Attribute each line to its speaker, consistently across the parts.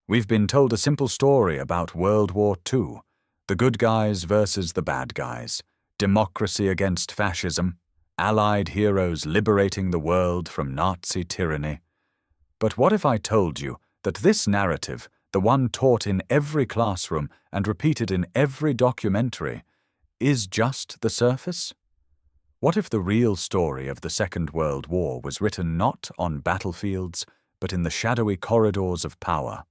Speaker 1: We've been told a simple story about World War II, the good guys versus the bad guys, democracy against fascism, Allied heroes liberating the world from Nazi tyranny. But what if I told you that this narrative, the one taught in every classroom and repeated in every documentary, is just the surface? What if the real story of the Second World War was written not on battlefields, but in the shadowy corridors of power,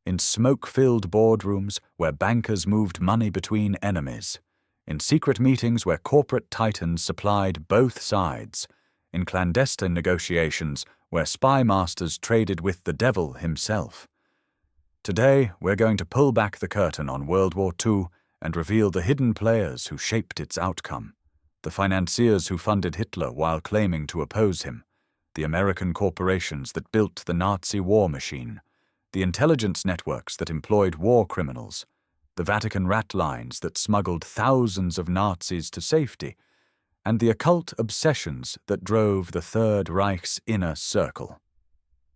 Speaker 1: in smoke-filled boardrooms where bankers moved money between enemies, in secret meetings where corporate titans supplied both sides, in clandestine negotiations where spy masters traded with the devil himself? Today, we're going to pull back the curtain on World War II and reveal the hidden players who shaped its outcome, the financiers who funded Hitler while claiming to oppose him, the American corporations that built the Nazi war machine, the intelligence networks that employed war criminals, the Vatican rat lines that smuggled thousands of Nazis to safety, and the occult obsessions that drove the Third Reich's inner circle.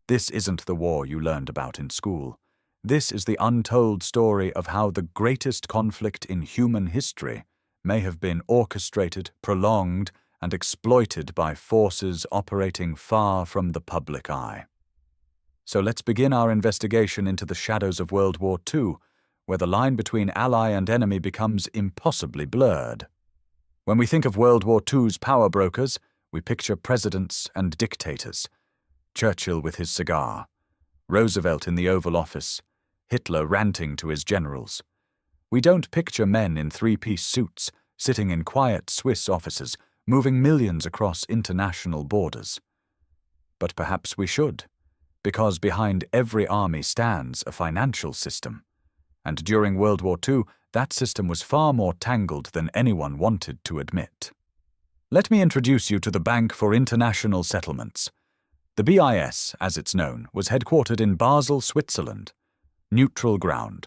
Speaker 1: This isn't the war you learned about in school. This is the untold story of how the greatest conflict in human history may have been orchestrated, prolonged, and exploited by forces operating far from the public eye. So let's begin our investigation into the shadows of World War II, where the line between ally and enemy becomes impossibly blurred. When we think of World War II's power brokers, we picture presidents and dictators. Churchill with his cigar, Roosevelt in the Oval Office, Hitler ranting to his generals. We don't picture men in three-piece suits, sitting in quiet Swiss offices, moving millions across international borders. But perhaps we should, because behind every army stands a financial system. And during World War II, that system was far more tangled than anyone wanted to admit. Let me introduce you to the Bank for International Settlements. The BIS, as it's known, was headquartered in Basel, Switzerland. Neutral ground,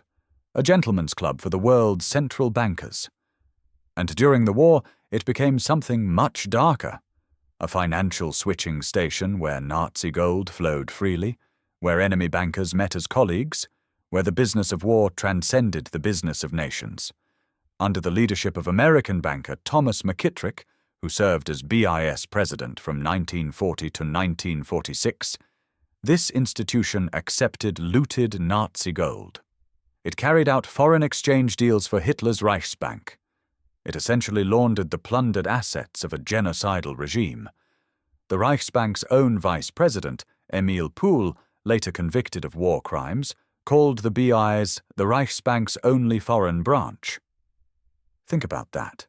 Speaker 1: a gentleman's club for the world's central bankers. And during the war, it became something much darker. A financial switching station where Nazi gold flowed freely, where enemy bankers met as colleagues, where the business of war transcended the business of nations. Under the leadership of American banker Thomas McKittrick, who served as BIS president from 1940 to 1946, this institution accepted looted Nazi gold. It carried out foreign exchange deals for Hitler's Reichsbank. It essentially laundered the plundered assets of a genocidal regime. The Reichsbank's own vice president, Emil Pohl, later convicted of war crimes, called the BI's the Reichsbank's only foreign branch. Think about that.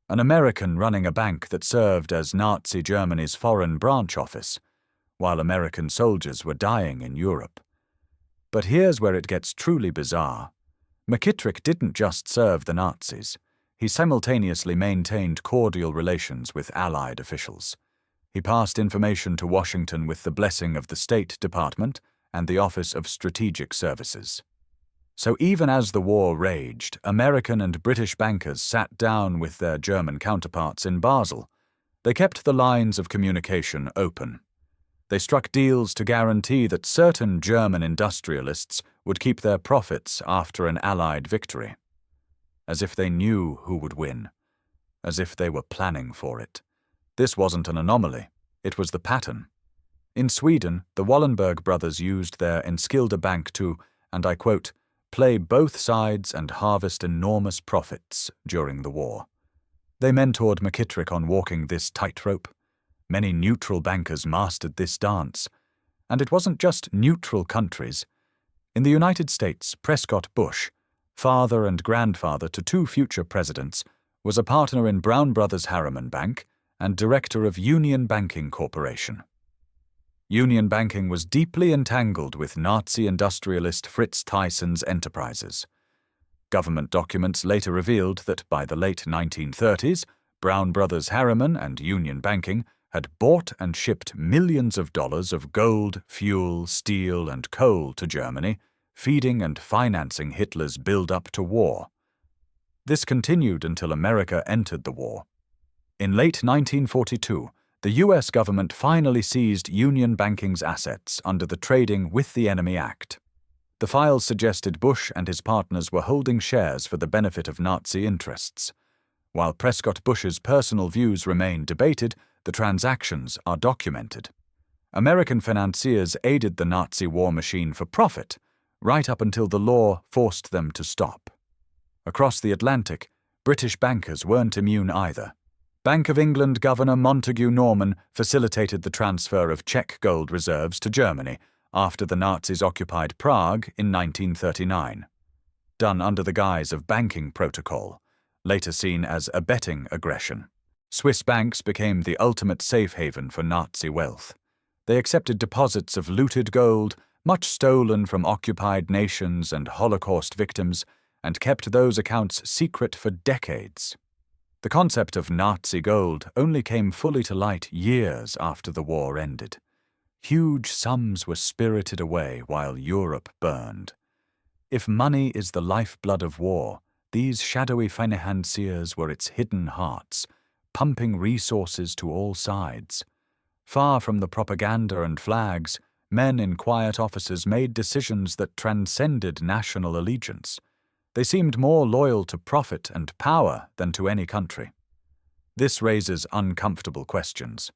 Speaker 1: An American running a bank that served as Nazi Germany's foreign branch office, while American soldiers were dying in Europe. But here's where it gets truly bizarre. McKittrick didn't just serve the Nazis. He simultaneously maintained cordial relations with Allied officials. He passed information to Washington with the blessing of the State Department and the Office of Strategic Services. So even as the war raged, American and British bankers sat down with their German counterparts in Basel. They kept the lines of communication open. They struck deals to guarantee that certain German industrialists would keep their profits after an Allied victory. As if they knew who would win. As if they were planning for it. This wasn't an anomaly. It was the pattern. In Sweden, the Wallenberg brothers used their Enskilda Bank to, and I quote, play both sides and harvest enormous profits during the war. They mentored McKittrick on walking this tightrope. Many neutral bankers mastered this dance. And it wasn't just neutral countries. In the United States, Prescott Bush, father and grandfather to two future presidents, was a partner in Brown Brothers Harriman Bank and director of Union Banking Corporation. Union Banking was deeply entangled with Nazi industrialist Fritz Tyson's enterprises. Government documents later revealed that by the late 1930s, Brown Brothers Harriman and Union Banking had bought and shipped millions of dollars of gold, fuel, steel, and coal to Germany, feeding and financing Hitler's build-up to war. This continued until America entered the war. In late 1942, the U.S. government finally seized Union Banking's assets under the Trading with the Enemy Act. The files suggested Bush and his partners were holding shares for the benefit of Nazi interests. While Prescott Bush's personal views remain debated, the transactions are documented. American financiers aided the Nazi war machine for profit, right up until the law forced them to stop. Across the Atlantic, British bankers weren't immune either. Bank of England Governor Montague Norman facilitated the transfer of Czech gold reserves to Germany after the Nazis occupied Prague in 1939. Done under the guise of banking protocol, later seen as abetting aggression. Swiss banks became the ultimate safe haven for Nazi wealth. They accepted deposits of looted gold, much stolen from occupied nations and Holocaust victims, and kept those accounts secret for decades. The concept of Nazi gold only came fully to light years after the war ended. Huge sums were spirited away while Europe burned. If money is the lifeblood of war, these shadowy financiers were its hidden hearts, pumping resources to all sides. Far from the propaganda and flags, men in quiet offices made decisions that transcended national allegiance. They seemed more loyal to profit and power than to any country. This raises uncomfortable questions.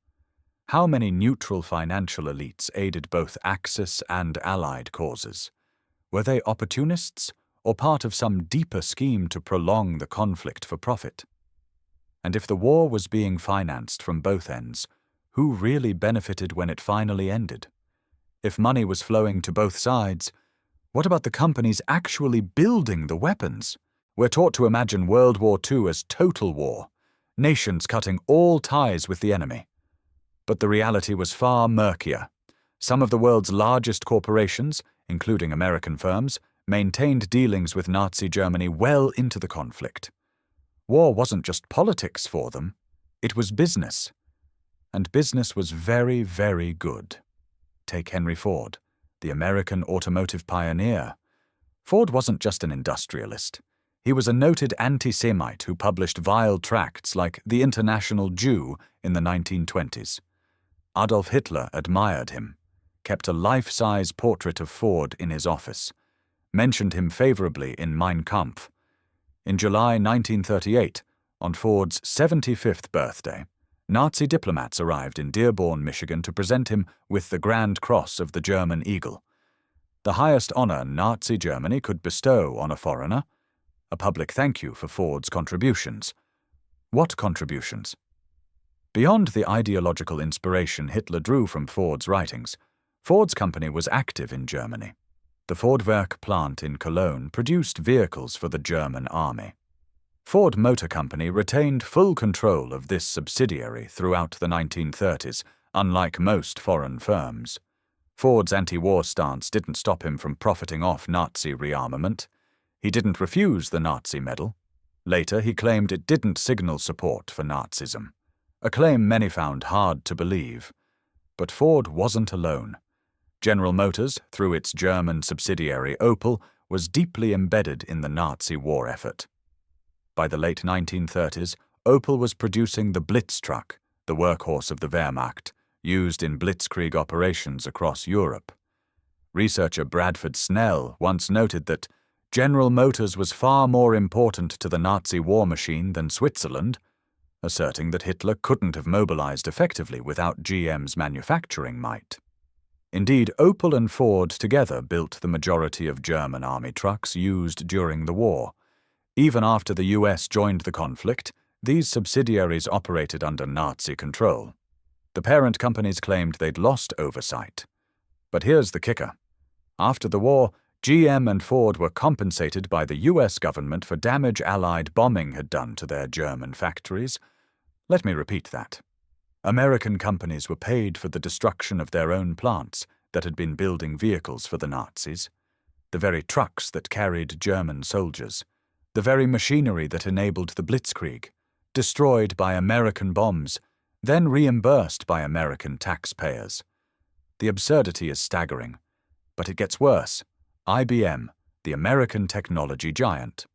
Speaker 1: How many neutral financial elites aided both Axis and Allied causes? Were they opportunists, or part of some deeper scheme to prolong the conflict for profit? And if the war was being financed from both ends, who really benefited when it finally ended? If money was flowing to both sides, what about the companies actually building the weapons? We're taught to imagine World War II as total war, nations cutting all ties with the enemy. But the reality was far murkier. Some of the world's largest corporations, including American firms, maintained dealings with Nazi Germany well into the conflict. War wasn't just politics for them, it was business. And business was very, very good. Take Henry Ford, the American automotive pioneer. Ford wasn't just an industrialist. He was a noted anti-Semite who published vile tracts like The International Jew in the 1920s. Adolf Hitler admired him, kept a life-size portrait of Ford in his office, mentioned him favorably in Mein Kampf. In July 1938, on Ford's 75th birthday, Nazi diplomats arrived in Dearborn, Michigan to present him with the Grand Cross of the German Eagle, the highest honor Nazi Germany could bestow on a foreigner, a public thank you for Ford's contributions. What contributions? Beyond the ideological inspiration Hitler drew from Ford's writings, Ford's company was active in Germany. The Fordwerk plant in Cologne produced vehicles for the German army. Ford Motor Company retained full control of this subsidiary throughout the 1930s, unlike most foreign firms. Ford's anti-war stance didn't stop him from profiting off Nazi rearmament. He didn't refuse the Nazi medal. Later, he claimed it didn't signal support for Nazism, a claim many found hard to believe. But Ford wasn't alone. General Motors, through its German subsidiary Opel, was deeply embedded in the Nazi war effort. By the late 1930s, Opel was producing the Blitz truck, the workhorse of the Wehrmacht, used in blitzkrieg operations across Europe. Researcher Bradford Snell once noted that General Motors was far more important to the Nazi war machine than Switzerland, asserting that Hitler couldn't have mobilized effectively without GM's manufacturing might. Indeed, Opel and Ford together built the majority of German army trucks used during the war. Even after the US joined the conflict, these subsidiaries operated under Nazi control. The parent companies claimed they'd lost oversight. But here's the kicker. After the war, GM and Ford were compensated by the US government for damage Allied bombing had done to their German factories. Let me repeat that. American companies were paid for the destruction of their own plants that had been building vehicles for the Nazis, the very trucks that carried German soldiers, the very machinery that enabled the Blitzkrieg, destroyed by American bombs, then reimbursed by American taxpayers. The absurdity is staggering, but it gets worse. IBM, the American technology giant.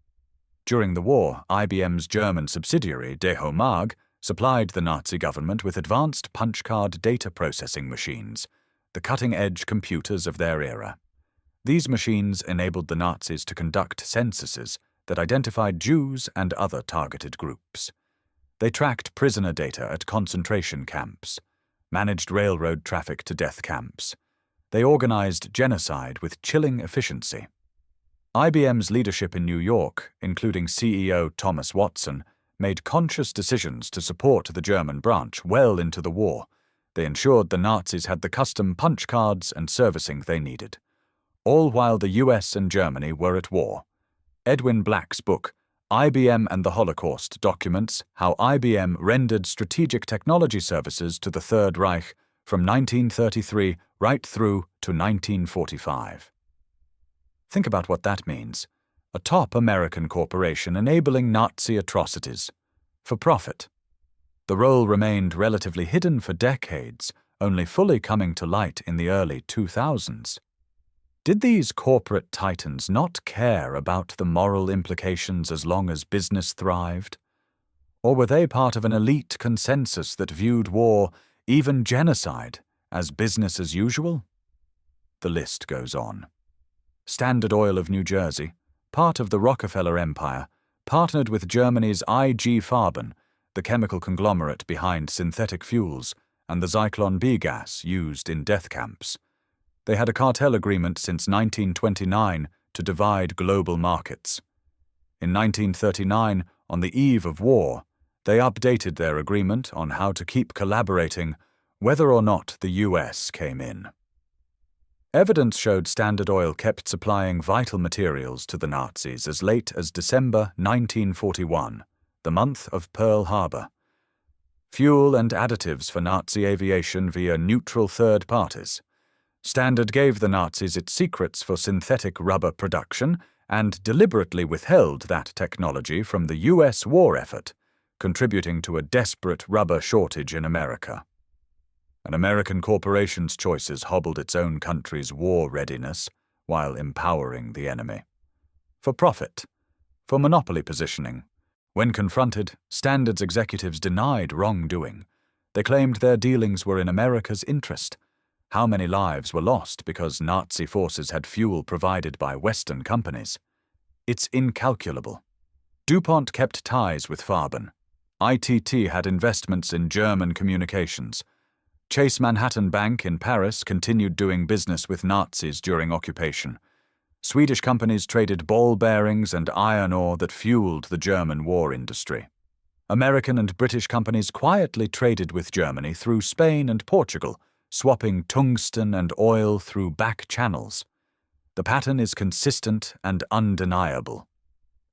Speaker 1: During the war, IBM's German subsidiary, Dehomag, supplied the Nazi government with advanced punch card data processing machines, the cutting-edge computers of their era. These machines enabled the Nazis to conduct censuses that identified Jews and other targeted groups. They tracked prisoner data at concentration camps, managed railroad traffic to death camps. They organized genocide with chilling efficiency. IBM's leadership in New York, including CEO Thomas Watson, made conscious decisions to support the German branch well into the war. They ensured the Nazis had the custom punch cards and servicing they needed, all while the US and Germany were at war. Edwin Black's book, IBM and the Holocaust, documents how IBM rendered strategic technology services to the Third Reich from 1933 right through to 1945. Think about what that means. A top American corporation enabling Nazi atrocities. For profit. The role remained relatively hidden for decades, only fully coming to light in the early 2000s. Did these corporate titans not care about the moral implications as long as business thrived? Or were they part of an elite consensus that viewed war, even genocide, as business as usual? The list goes on. Standard Oil of New Jersey, part of the Rockefeller Empire, partnered with Germany's IG Farben, the chemical conglomerate behind synthetic fuels and the Zyklon B gas used in death camps. They had a cartel agreement since 1929 to divide global markets. In 1939, on the eve of war, they updated their agreement on how to keep collaborating, whether or not the US came in. Evidence showed Standard Oil kept supplying vital materials to the Nazis as late as December 1941, the month of Pearl Harbor. Fuel and additives for Nazi aviation via neutral third parties. Standard gave the Nazis its secrets for synthetic rubber production and deliberately withheld that technology from the US war effort, contributing to a desperate rubber shortage in America. An American corporation's choices hobbled its own country's war readiness while empowering the enemy. For profit. For monopoly positioning. When confronted, Standard's executives denied wrongdoing. They claimed their dealings were in America's interest. How many lives were lost because Nazi forces had fuel provided by Western companies? It's incalculable. DuPont kept ties with Farben. ITT had investments in German communications. Chase Manhattan Bank in Paris continued doing business with Nazis during occupation. Swedish companies traded ball bearings and iron ore that fueled the German war industry. American and British companies quietly traded with Germany through Spain and Portugal, swapping tungsten and oil through back channels. The pattern is consistent and undeniable.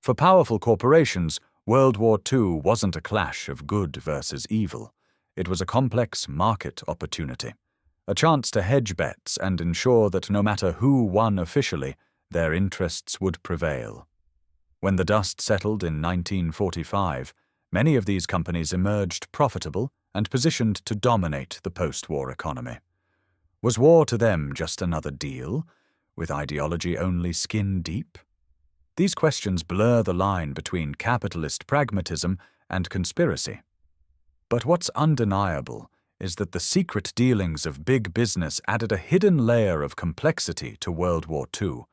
Speaker 1: For powerful corporations, World War II wasn't a clash of good versus evil. It was a complex market opportunity, a chance to hedge bets and ensure that no matter who won officially, their interests would prevail. When the dust settled in 1945, many of these companies emerged profitable and positioned to dominate the post-war economy. Was war to them just another deal, with ideology only skin deep? These questions blur the line between capitalist pragmatism and conspiracy. But what's undeniable is that the secret dealings of big business added a hidden layer of complexity to World War II,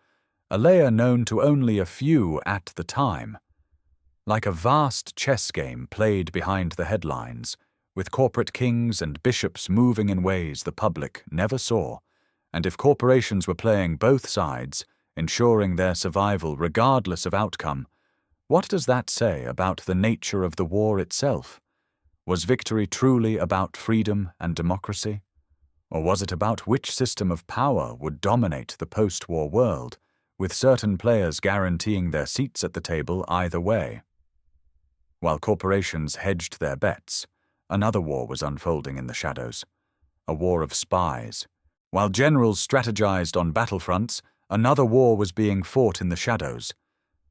Speaker 1: a layer known to only a few at the time. Like a vast chess game played behind the headlines, with corporate kings and bishops moving in ways the public never saw, and if corporations were playing both sides, ensuring their survival regardless of outcome, what does that say about the nature of the war itself? Was victory truly about freedom and democracy? Or was it about which system of power would dominate the post-war world, with certain players guaranteeing their seats at the table either way? While corporations hedged their bets, another war was unfolding in the shadows, a war of spies. While generals strategized on battlefronts, another war was being fought in the shadows,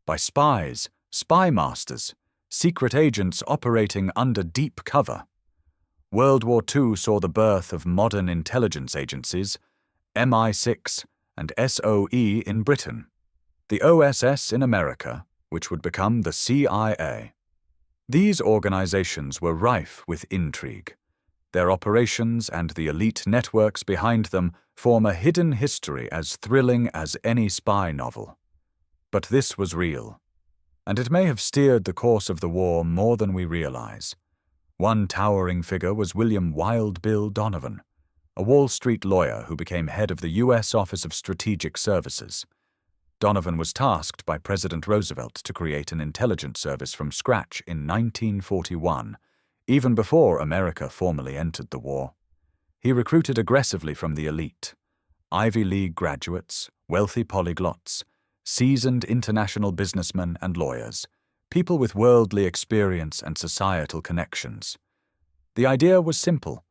Speaker 1: by spies, spy masters, secret agents operating under deep cover. World War II saw the birth of modern intelligence agencies, MI6 and SOE in Britain, the OSS in America, which would become the CIA. These organizations were rife with intrigue. Their operations and the elite networks behind them form a hidden history as thrilling as any spy novel. But this was real, and it may have steered the course of the war more than we realize. One towering figure was William Wild Bill Donovan, a Wall Street lawyer who became head of the U.S. Office of Strategic Services. Donovan was tasked by President Roosevelt to create an intelligence service from scratch in 1941, even before America formally entered the war. He recruited aggressively from the elite: Ivy League graduates, wealthy polyglots, seasoned international businessmen and lawyers, people with worldly experience and societal connections. The idea was simple.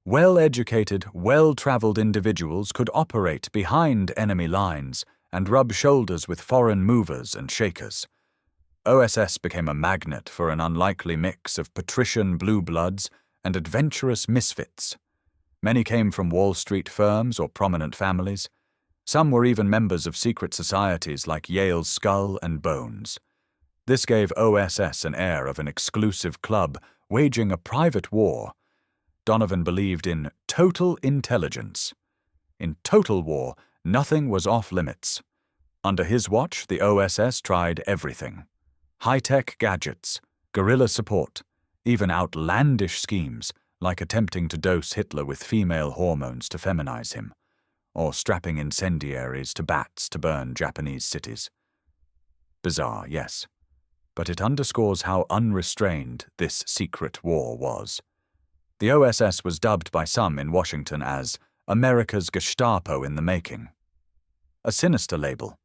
Speaker 1: Well-educated, well-traveled individuals could operate behind enemy lines and rub shoulders with foreign movers and shakers. OSS became a magnet for an unlikely mix of patrician blue bloods and adventurous misfits. Many came from Wall Street firms or prominent families. Some were even members of secret societies like Yale's Skull and Bones. This gave OSS an air of an exclusive club waging a private war. Donovan believed in total intelligence. In total war, nothing was off-limits. Under his watch, the OSS tried everything: high-tech gadgets, guerrilla support, even outlandish schemes like attempting to dose Hitler with female hormones to feminize him, or strapping incendiaries to bats to burn Japanese cities. Bizarre, yes, but it underscores how unrestrained this secret war was. The OSS was dubbed by some in Washington as America's Gestapo in the making. A sinister label.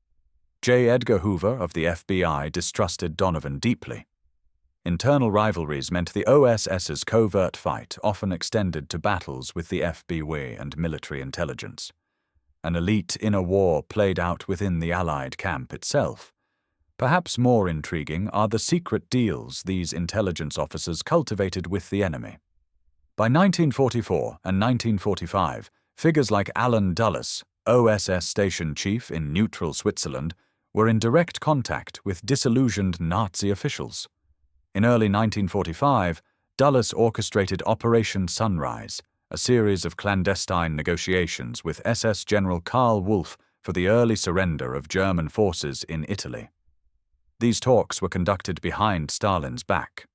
Speaker 1: J. Edgar Hoover of the FBI distrusted Donovan deeply. Internal rivalries meant the OSS's covert fight often extended to battles with the FBI and military intelligence. An elite inner war played out within the Allied camp itself. Perhaps more intriguing are the secret deals these intelligence officers cultivated with the enemy. By 1944 and 1945, figures like Alan Dulles, OSS station chief in neutral Switzerland, were in direct contact with disillusioned Nazi officials. In early 1945, Dulles orchestrated Operation Sunrise, a series of clandestine negotiations with SS General Karl Wolff for the early surrender of German forces in Italy. These talks were conducted behind Stalin's back.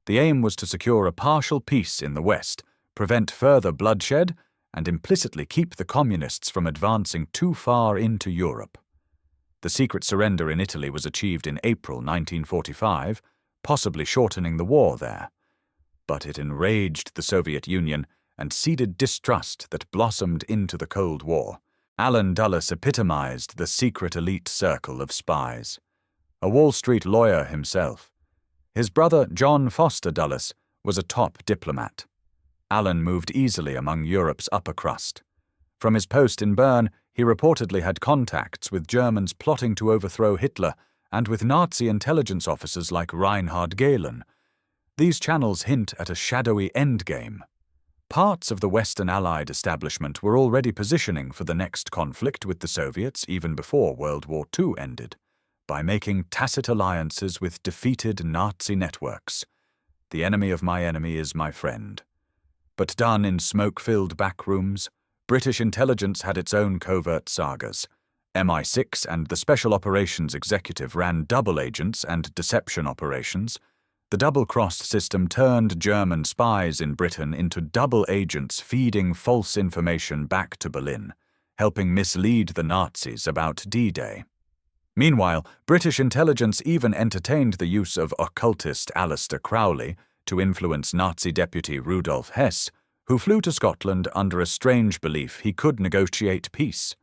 Speaker 1: The aim was to secure a partial peace in the West, prevent further bloodshed, and implicitly keep the communists from advancing too far into Europe. The secret surrender in Italy was achieved in April 1945, possibly shortening the war there. But it enraged the Soviet Union and seeded distrust that blossomed into the Cold War. Alan Dulles epitomized the secret elite circle of spies. A Wall Street lawyer himself. His brother, John Foster Dulles, was a top diplomat. Alan moved easily among Europe's upper crust. From his post in Bern, he reportedly had contacts with Germans plotting to overthrow Hitler and with Nazi intelligence officers like Reinhard Gehlen. These channels hint at a shadowy endgame. Parts of the Western Allied establishment were already positioning for the next conflict with the Soviets even before World War II ended, by making tacit alliances with defeated Nazi networks. The enemy of my enemy is my friend. But done in smoke-filled backrooms, British intelligence had its own covert sagas. MI6 and the Special Operations Executive ran double agents and deception operations. The double-cross system turned German spies in Britain into double agents feeding false information back to Berlin, helping mislead the Nazis about D-Day. Meanwhile, British intelligence even entertained the use of occultist Aleister Crowley to influence Nazi deputy Rudolf Hess, who flew to Scotland under a strange belief he could negotiate peace.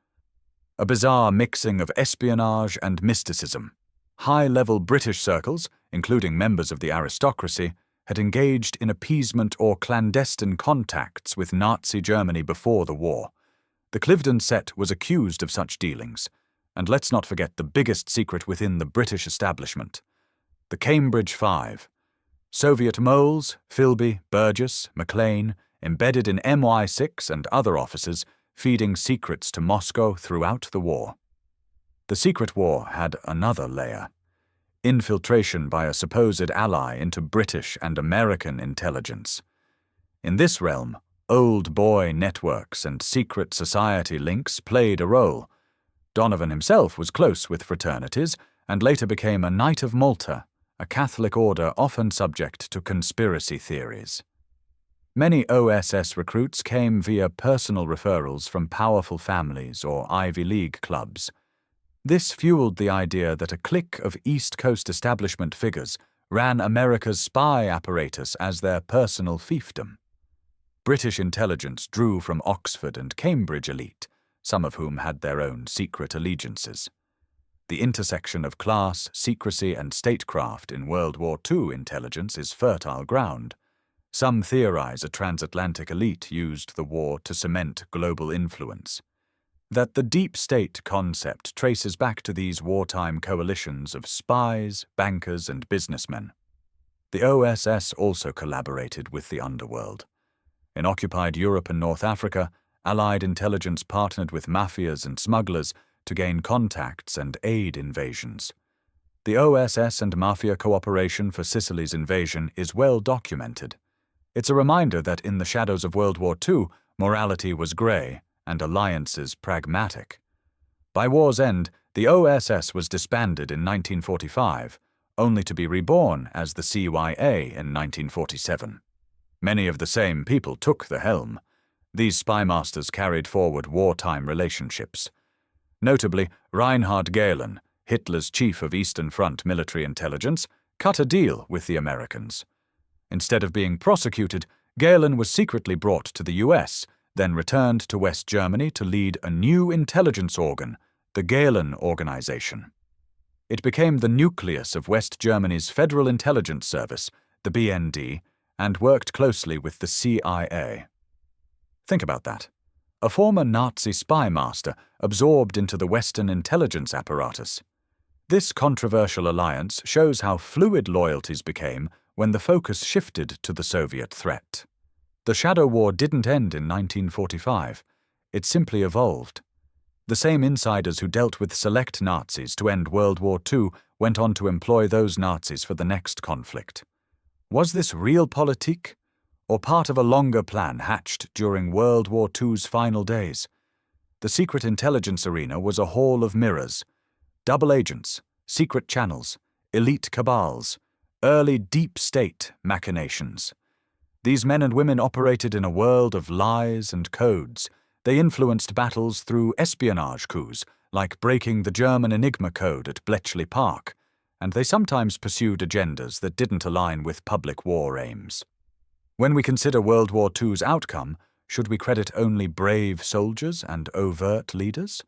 Speaker 1: A bizarre mixing of espionage and mysticism. High-level British circles, including members of the aristocracy, had engaged in appeasement or clandestine contacts with Nazi Germany before the war. The Cliveden set was accused of such dealings. And let's not forget the biggest secret within the British establishment: the Cambridge Five. Soviet moles, Philby, Burgess, Maclean, embedded in MI6 and other offices, feeding secrets to Moscow throughout the war. The secret war had another layer: infiltration by a supposed ally into British and American intelligence. In this realm, old boy networks and secret society links played a role. Donovan himself was close with fraternities and later became a Knight of Malta, a Catholic order often subject to conspiracy theories. Many OSS recruits came via personal referrals from powerful families or Ivy League clubs. This fueled the idea that a clique of East Coast establishment figures ran America's spy apparatus as their personal fiefdom. British intelligence drew from Oxford and Cambridge elite, some of whom had their own secret allegiances. The intersection of class, secrecy, and statecraft in World War II intelligence is fertile ground. Some theorize a transatlantic elite used the war to cement global influence. That the deep state concept traces back to these wartime coalitions of spies, bankers, and businessmen. The OSS also collaborated with the underworld. In occupied Europe and North Africa, Allied intelligence partnered with mafias and smugglers to gain contacts and aid invasions. The OSS and mafia cooperation for Sicily's invasion is well documented. It's a reminder that in the shadows of World War II, morality was grey and alliances pragmatic. By war's end, the OSS was disbanded in 1945, only to be reborn as the CIA in 1947. Many of the same people took the helm. These spy masters carried forward wartime relationships. Notably, Reinhard Gehlen, Hitler's chief of Eastern Front military intelligence, cut a deal with the Americans. Instead of being prosecuted, Gehlen was secretly brought to the US, then returned to West Germany to lead a new intelligence organ, the Gehlen Organization. It became the nucleus of West Germany's Federal Intelligence Service, the BND, and worked closely with the CIA. Think about that. A former Nazi spy master absorbed into the Western intelligence apparatus. This controversial alliance shows how fluid loyalties became when the focus shifted to the Soviet threat. The Shadow War didn't end in 1945. It simply evolved. The same insiders who dealt with select Nazis to end World War II went on to employ those Nazis for the next conflict. Was this realpolitik, or part of a longer plan hatched during World War II's final days? The secret intelligence arena was a hall of mirrors. Double agents, secret channels, elite cabals, early deep state machinations. These men and women operated in a world of lies and codes. They influenced battles through espionage coups, like breaking the German Enigma code at Bletchley Park, and they sometimes pursued agendas that didn't align with public war aims. When we consider World War II's outcome, should we credit only brave soldiers and overt leaders?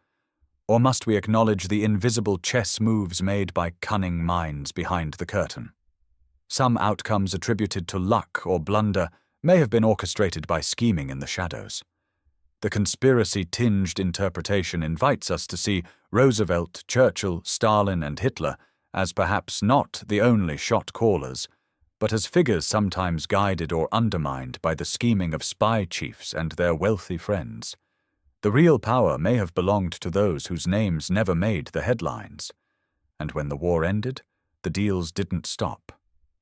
Speaker 1: Or must we acknowledge the invisible chess moves made by cunning minds behind the curtain? Some outcomes attributed to luck or blunder may have been orchestrated by scheming in the shadows. The conspiracy-tinged interpretation invites us to see Roosevelt, Churchill, Stalin, and Hitler as perhaps not the only shot-callers, but as figures sometimes guided or undermined by the scheming of spy chiefs and their wealthy friends. The real power may have belonged to those whose names never made the headlines. And when the war ended, the deals didn't stop.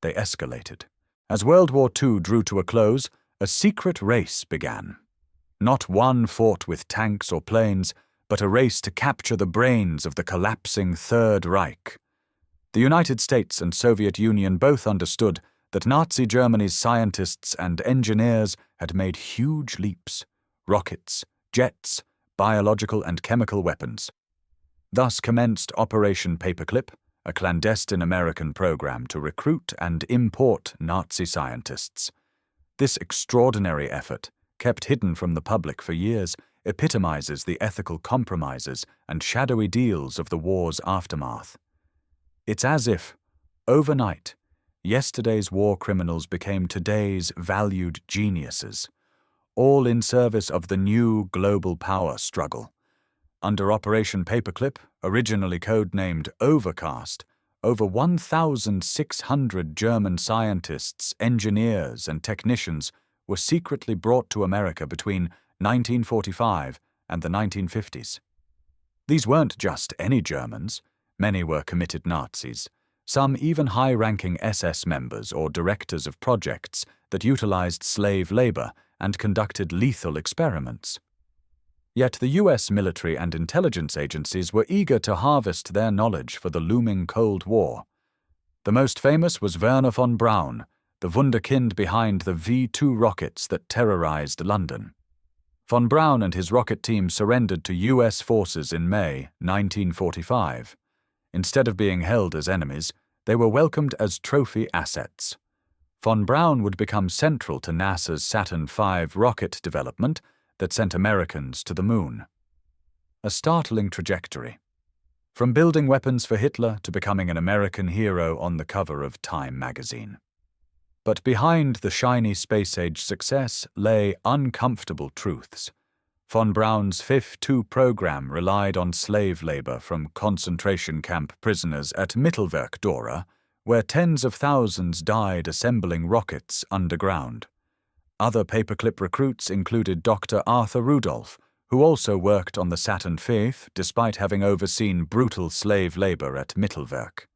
Speaker 1: They escalated. As World War II drew to a close, a secret race began. Not one fought with tanks or planes, but a race to capture the brains of the collapsing Third Reich. The United States and Soviet Union both understood that Nazi Germany's scientists and engineers had made huge leaps: rockets, jets, biological and chemical weapons. Thus commenced Operation Paperclip, a clandestine American program to recruit and import Nazi scientists. This extraordinary effort, kept hidden from the public for years, epitomizes the ethical compromises and shadowy deals of the war's aftermath. It's as if, overnight, yesterday's war criminals became today's valued geniuses, all in service of the new global power struggle. Under Operation Paperclip, originally codenamed Overcast, over 1,600 German scientists, engineers, and technicians were secretly brought to America between 1945 and the 1950s. These weren't just any Germans. Many were committed Nazis. some even high-ranking SS members or directors of projects that utilized slave labor and conducted lethal experiments. Yet the US military and intelligence agencies were eager to harvest their knowledge for the looming Cold War. The most famous was Wernher von Braun, the wunderkind behind the V-2 rockets that terrorized London. Von Braun and his rocket team surrendered to US forces in May 1945. Instead of being held as enemies, they were welcomed as trophy assets. Von Braun would become central to NASA's Saturn V rocket development that sent Americans to the moon. A startling trajectory. From building weapons for Hitler to becoming an American hero on the cover of Time magazine. But behind the shiny space-age success lay uncomfortable truths. Von Braun's FIF-2 program relied on slave labor from concentration camp prisoners at Mittelwerk-Dora, where tens of thousands died assembling rockets underground. Other Paperclip recruits included Dr. Arthur Rudolph, who also worked on the Saturn V despite having overseen brutal slave labor at Mittelwerk,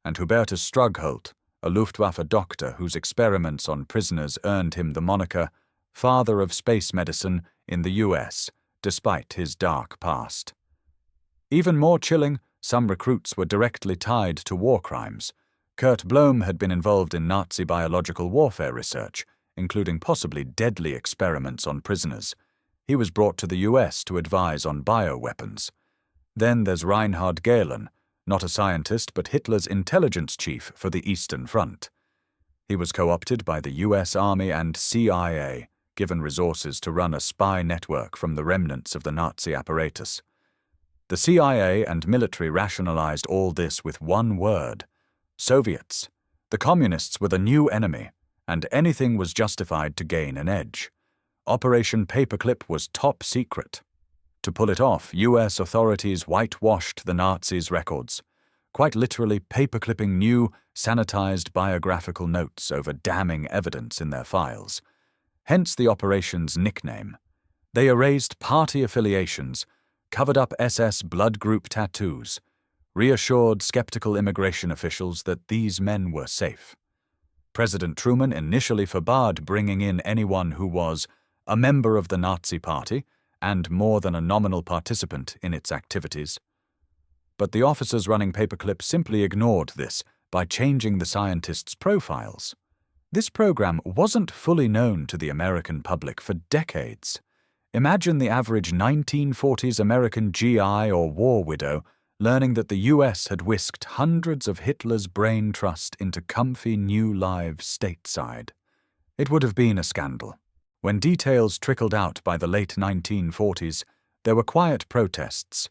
Speaker 1: and Hubertus Strugholt, a Luftwaffe doctor whose experiments on prisoners earned him the moniker Father of Space Medicine in the US, despite his dark past. Even more chilling, some recruits were directly tied to war crimes. Kurt Blome had been involved in Nazi biological warfare research, including possibly deadly experiments on prisoners. He was brought to the US to advise on bioweapons. Then there's Reinhard Gehlen, not a scientist but Hitler's intelligence chief for the Eastern Front. He was co-opted by the US Army and CIA, given resources to run a spy network from the remnants of the Nazi apparatus. The CIA and military rationalized all this with one word: Soviets. The communists were the new enemy, and anything was justified to gain an edge. Operation Paperclip was top secret. To pull it off, US authorities whitewashed the Nazis' records, quite literally paperclipping new, sanitized biographical notes over damning evidence in their files. Hence the operation's nickname. They erased party affiliations, covered up SS blood group tattoos, reassured skeptical immigration officials that these men were safe. President Truman initially forbade bringing in anyone who was a member of the Nazi Party and more than a nominal participant in its activities. But the officers running Paperclip simply ignored this by changing the scientists' profiles. This program wasn't fully known to the American public for decades. Imagine the average 1940s American GI or war widow learning that the US had whisked hundreds of Hitler's brain trust into comfy new lives stateside. It would have been a scandal. When details trickled out by the late 1940s, there were quiet protests.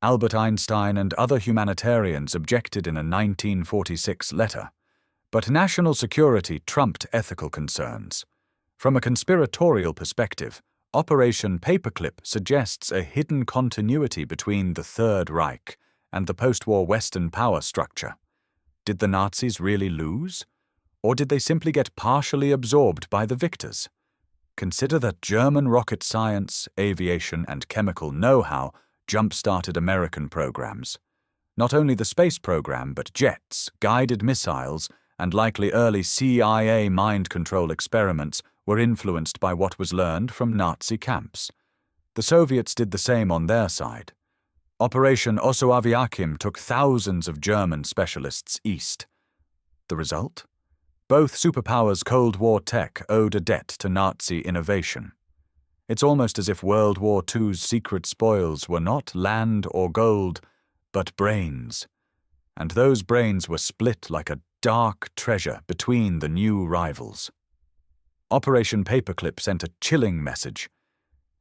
Speaker 1: Albert Einstein and other humanitarians objected in a 1946 letter. But national security trumped ethical concerns. From a conspiratorial perspective, Operation Paperclip suggests a hidden continuity between the Third Reich and the post-war Western power structure. Did the Nazis really lose? Or did they simply get partially absorbed by the victors? Consider that German rocket science, aviation, and chemical know-how jump-started American programs. Not only the space program, but jets, guided missiles, and likely early CIA mind control experiments were influenced by what was learned from Nazi camps. The Soviets did the same on their side. Operation Osoaviakhim took thousands of German specialists east. The result? Both superpowers' Cold War tech owed a debt to Nazi innovation. It's almost as if World War II's secret spoils were not land or gold, but brains. And those brains were split like a dark treasure between the new rivals. Operation Paperclip sent a chilling message.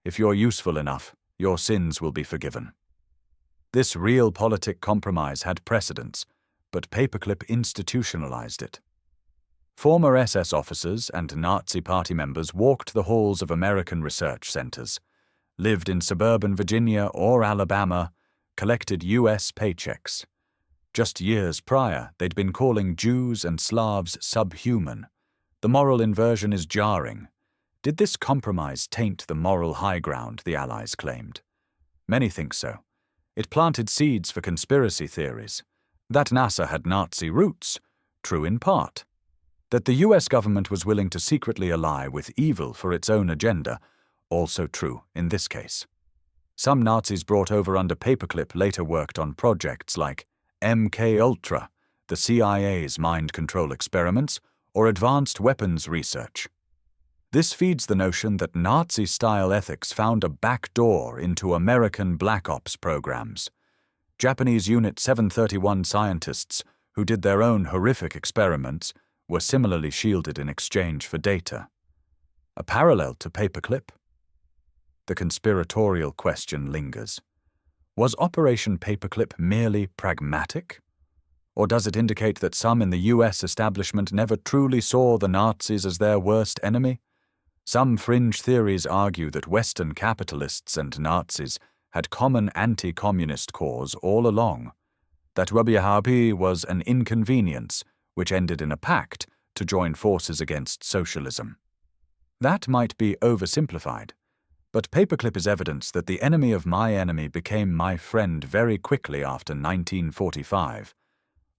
Speaker 1: If you're useful enough, your sins will be forgiven. This realpolitik compromise had precedents, but Paperclip institutionalized it. Former SS officers and Nazi Party members walked the halls of American research centers, lived in suburban Virginia or Alabama, collected US paychecks. Just years prior, they'd been calling Jews and Slavs subhuman. The moral inversion is jarring. Did this compromise taint the moral high ground the Allies claimed? Many think so. It planted seeds for conspiracy theories. That NASA had Nazi roots, true in part. That the US government was willing to secretly ally with evil for its own agenda, also true in this case. Some Nazis brought over under Paperclip later worked on projects like MK-Ultra, the CIA's mind control experiments, or advanced weapons research. This feeds the notion that Nazi-style ethics found a back door into American Black Ops programs. Japanese Unit 731 scientists, who did their own horrific experiments, were similarly shielded in exchange for data. A parallel to Paperclip? The conspiratorial question lingers. Was Operation Paperclip merely pragmatic? Or does it indicate that some in the US establishment never truly saw the Nazis as their worst enemy? Some fringe theories argue that Western capitalists and Nazis had common anti-communist cause all along, that WWII was an inconvenience which ended in a pact to join forces against socialism. That might be oversimplified, but Paperclip is evidence that the enemy of my enemy became my friend very quickly after 1945.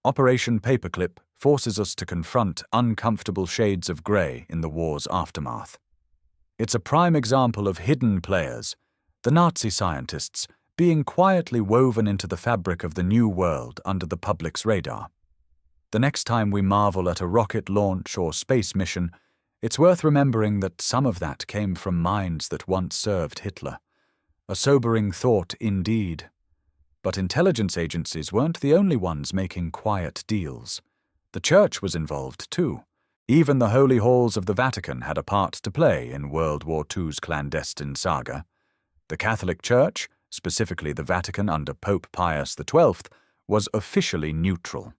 Speaker 1: Operation Paperclip forces us to confront uncomfortable shades of grey in the war's aftermath. It's a prime example of hidden players, the Nazi scientists, being quietly woven into the fabric of the new world under the public's radar. The next time we marvel at a rocket launch or space mission, it's worth remembering that some of that came from minds that once served Hitler. A sobering thought indeed. But intelligence agencies weren't the only ones making quiet deals. The Church was involved too. Even the holy halls of the Vatican had a part to play in World War II's clandestine saga. The Catholic Church, specifically the Vatican under Pope Pius XII, was officially neutral.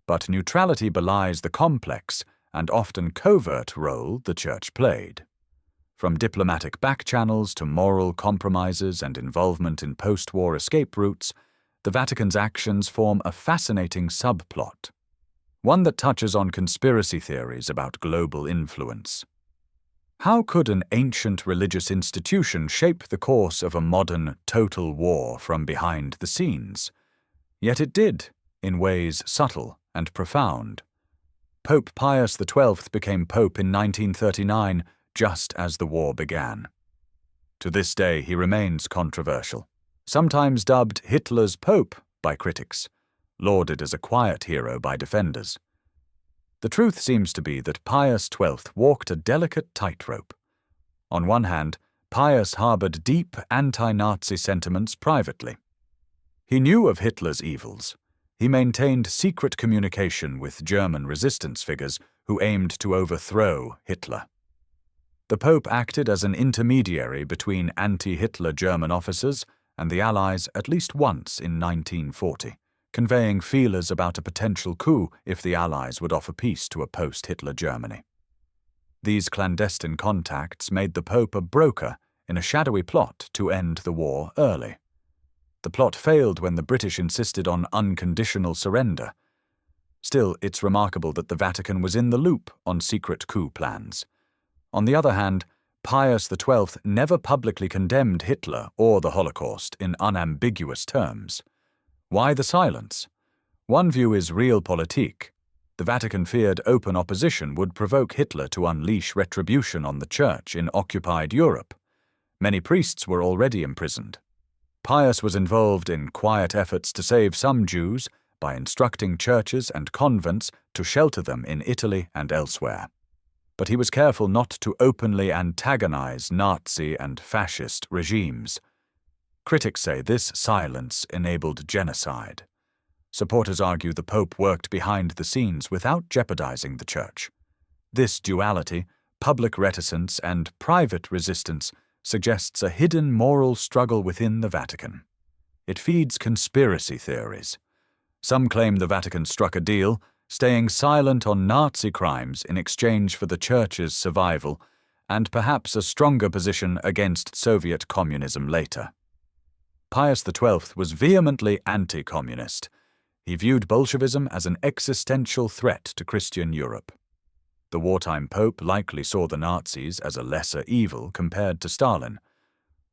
Speaker 1: But neutrality belies the complex and often covert role the Church played. From diplomatic backchannels to moral compromises and involvement in post-war escape routes, the Vatican's actions form a fascinating subplot, one that touches on conspiracy theories about global influence. How could an ancient religious institution shape the course of a modern total war from behind the scenes? Yet it did, in ways subtle and profound. Pope Pius XII became pope in 1939, just as the war began. To this day he remains controversial, sometimes dubbed Hitler's Pope by critics, lauded as a quiet hero by defenders. The truth seems to be that Pius XII walked a delicate tightrope. On one hand, Pius harbored deep anti-Nazi sentiments privately. He knew of Hitler's evils. He maintained secret communication with German resistance figures who aimed to overthrow Hitler. The Pope acted as an intermediary between anti-Hitler German officers and the Allies at least once in 1940, conveying feelers about a potential coup if the Allies would offer peace to a post-Hitler Germany. These clandestine contacts made the Pope a broker in a shadowy plot to end the war early. The plot failed when the British insisted on unconditional surrender. Still, it's remarkable that the Vatican was in the loop on secret coup plans. On the other hand, Pius XII never publicly condemned Hitler or the Holocaust in unambiguous terms. Why the silence? One view is realpolitik. The Vatican feared open opposition would provoke Hitler to unleash retribution on the Church in occupied Europe. Many priests were already imprisoned. Pius was involved in quiet efforts to save some Jews by instructing churches and convents to shelter them in Italy and elsewhere. But he was careful not to openly antagonize Nazi and fascist regimes. Critics say this silence enabled genocide. Supporters argue the Pope worked behind the scenes without jeopardizing the Church. This duality, public reticence and private resistance, suggests a hidden moral struggle within the Vatican. It feeds conspiracy theories. Some claim the Vatican struck a deal, staying silent on Nazi crimes in exchange for the Church's survival, and perhaps a stronger position against Soviet communism later. Pius XII was vehemently anti-communist. He viewed Bolshevism as an existential threat to Christian Europe. The wartime Pope likely saw the Nazis as a lesser evil compared to Stalin.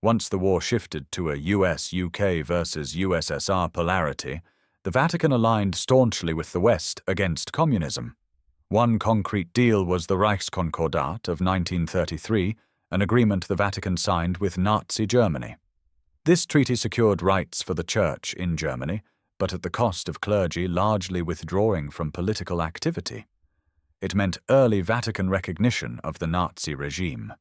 Speaker 1: Once the war shifted to a US-UK versus USSR polarity, the Vatican aligned staunchly with the West against communism. One concrete deal was the Reichskonkordat of 1933, an agreement the Vatican signed with Nazi Germany. This treaty secured rights for the Church in Germany, but at the cost of clergy largely withdrawing from political activity. It meant early Vatican recognition of the Nazi regime.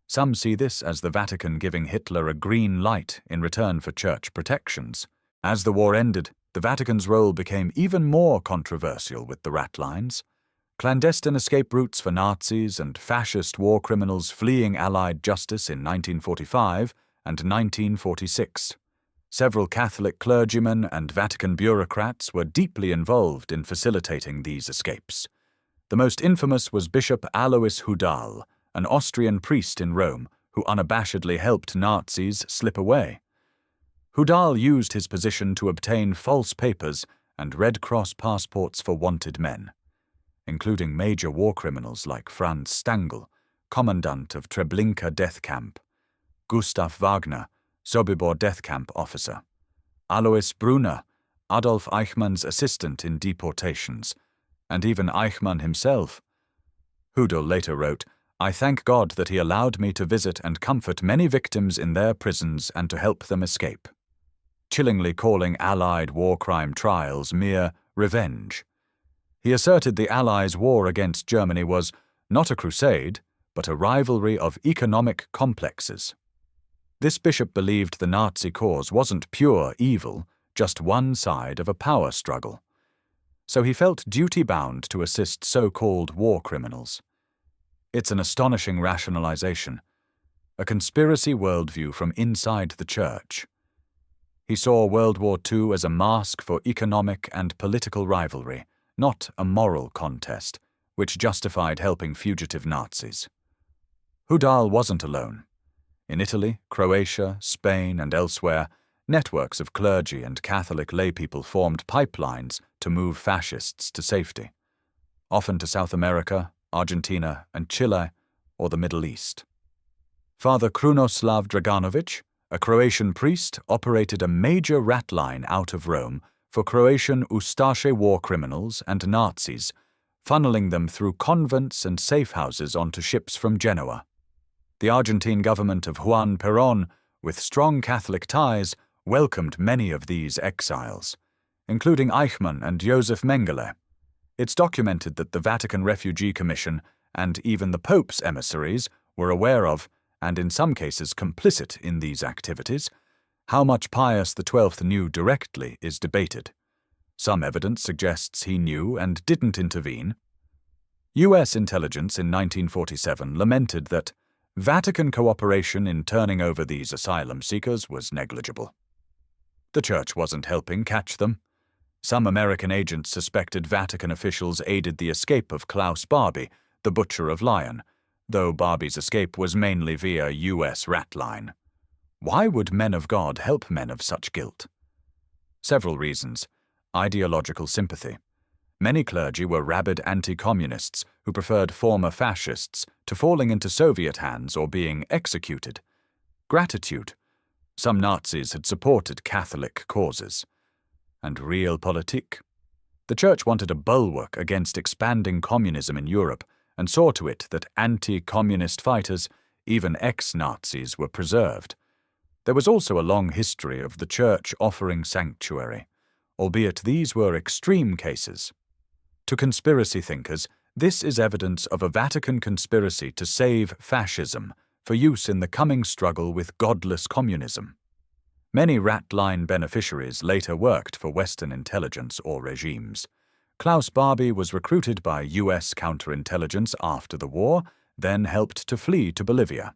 Speaker 1: Some see this as the Vatican giving Hitler a green light in return for church protections. As the war ended, the Vatican's role became even more controversial with the ratlines. Clandestine escape routes for Nazis and fascist war criminals fleeing Allied justice in 1945 and 1946. Several Catholic clergymen and Vatican bureaucrats were deeply involved in facilitating these escapes. The most infamous was Bishop Alois Hudal, an Austrian priest in Rome who unabashedly helped Nazis slip away. Hudal used his position to obtain false papers and Red Cross passports for wanted men, including major war criminals like Franz Stangl, commandant of Treblinka death camp, Gustav Wagner, Sobibor death camp officer, Alois Brunner, Adolf Eichmann's assistant in deportations, and even Eichmann himself. Hudal later wrote, "I thank God that he allowed me to visit and comfort many victims in their prisons and to help them escape," chillingly calling Allied war crime trials mere revenge. He asserted the Allies' war against Germany was not a crusade, but a rivalry of economic complexes. This bishop believed the Nazi cause wasn't pure evil, just one side of a power struggle. So he felt duty-bound to assist so-called war criminals. It's an astonishing rationalization, a conspiracy worldview from inside the Church. He saw World War II as a mask for economic and political rivalry, not a moral contest, which justified helping fugitive Nazis. Hudal wasn't alone. In Italy, Croatia, Spain, and elsewhere, networks of clergy and Catholic laypeople formed pipelines to move fascists to safety, often to South America, Argentina, and Chile, or the Middle East. Father Krunoslav Draganovic, a Croatian priest, operated a major ratline out of Rome for Croatian Ustaše war criminals and Nazis, funneling them through convents and safe houses onto ships from Genoa. The Argentine government of Juan Perón, with strong Catholic ties, welcomed many of these exiles, including Eichmann and Josef Mengele. It's documented that the Vatican Refugee Commission and even the Pope's emissaries were aware of, and in some cases complicit in these activities. How much Pius XII knew directly is debated. Some evidence suggests he knew and didn't intervene. U.S. intelligence in 1947 lamented that Vatican cooperation in turning over these asylum seekers was negligible. The Church wasn't helping catch them. Some American agents suspected Vatican officials aided the escape of Klaus Barbie, the butcher of Lyon, though Barbie's escape was mainly via U.S. ratline. Why would men of God help men of such guilt? Several reasons. Ideological sympathy. Many clergy were rabid anti-communists who preferred former fascists to falling into Soviet hands or being executed. Gratitude. Some Nazis had supported Catholic causes. And realpolitik. The Church wanted a bulwark against expanding communism in Europe and saw to it that anti-communist fighters, even ex-Nazis, were preserved. There was also a long history of the Church offering sanctuary, albeit these were extreme cases. To conspiracy thinkers, this is evidence of a Vatican conspiracy to save fascism for use in the coming struggle with godless communism. Many ratline beneficiaries later worked for Western intelligence or regimes. Klaus Barbie was recruited by U.S. counterintelligence after the war, then helped to flee to Bolivia.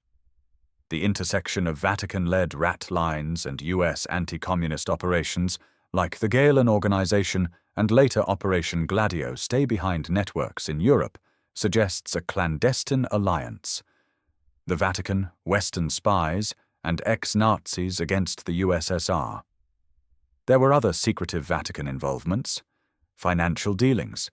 Speaker 1: The intersection of Vatican-led ratlines and U.S. anti-communist operations, like the Galen Organization and later Operation Gladio stay-behind networks in Europe, suggests a clandestine alliance. The Vatican, Western spies, and ex-Nazis against the USSR. There were other secretive Vatican involvements. Financial dealings.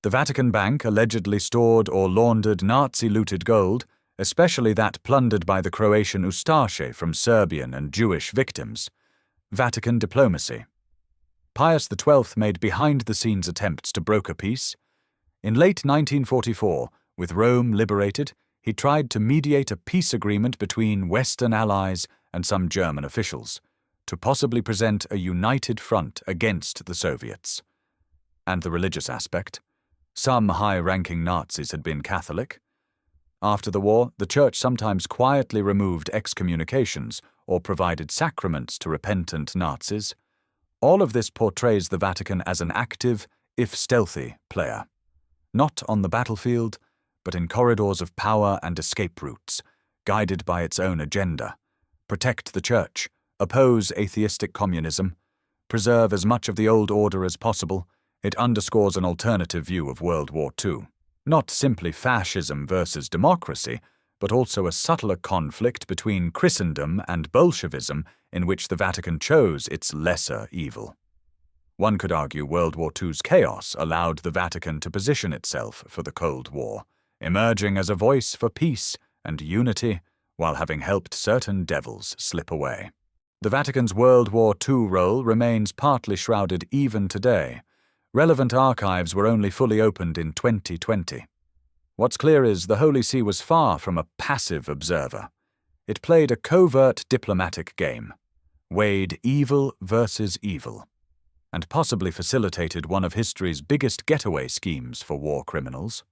Speaker 1: The Vatican Bank allegedly stored or laundered Nazi-looted gold, especially that plundered by the Croatian Ustaše from Serbian and Jewish victims. Vatican diplomacy. Pius XII made behind-the-scenes attempts to broker peace. In late 1944, with Rome liberated, he tried to mediate a peace agreement between Western allies and some German officials, to possibly present a united front against the Soviets. And the religious aspect. Some high-ranking Nazis had been Catholic. After the war, the Church sometimes quietly removed excommunications or provided sacraments to repentant Nazis. All of this portrays the Vatican as an active, if stealthy, player. Not on the battlefield, but in corridors of power and escape routes, guided by its own agenda. Protect the Church, oppose atheistic communism, preserve as much of the old order as possible. It underscores an alternative view of World War II. Not simply fascism versus democracy, but also a subtler conflict between Christendom and Bolshevism in which the Vatican chose its lesser evil. One could argue World War II's chaos allowed the Vatican to position itself for the Cold War, emerging as a voice for peace and unity while having helped certain devils slip away. The Vatican's World War II role remains partly shrouded even today. Relevant archives were only fully opened in 2020. What's clear is the Holy See was far from a passive observer. It played a covert diplomatic game, weighed evil versus evil, and possibly facilitated one of history's biggest getaway schemes for war criminals.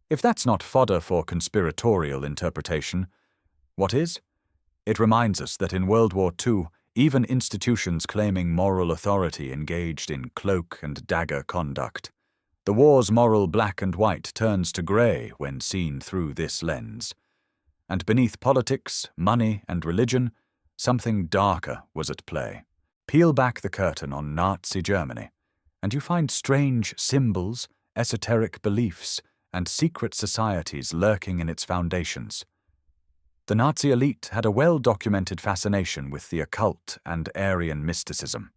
Speaker 1: If that's not fodder for conspiratorial interpretation, what is? It reminds us that in World War II, even institutions claiming moral authority engaged in cloak-and-dagger conduct. The war's moral black and white turns to grey when seen through this lens. And beneath politics, money, and religion, something darker was at play. Peel back the curtain on Nazi Germany, and you find strange symbols, esoteric beliefs, and secret societies lurking in its foundations. The Nazi elite had a well-documented fascination with the occult and Aryan mysticism.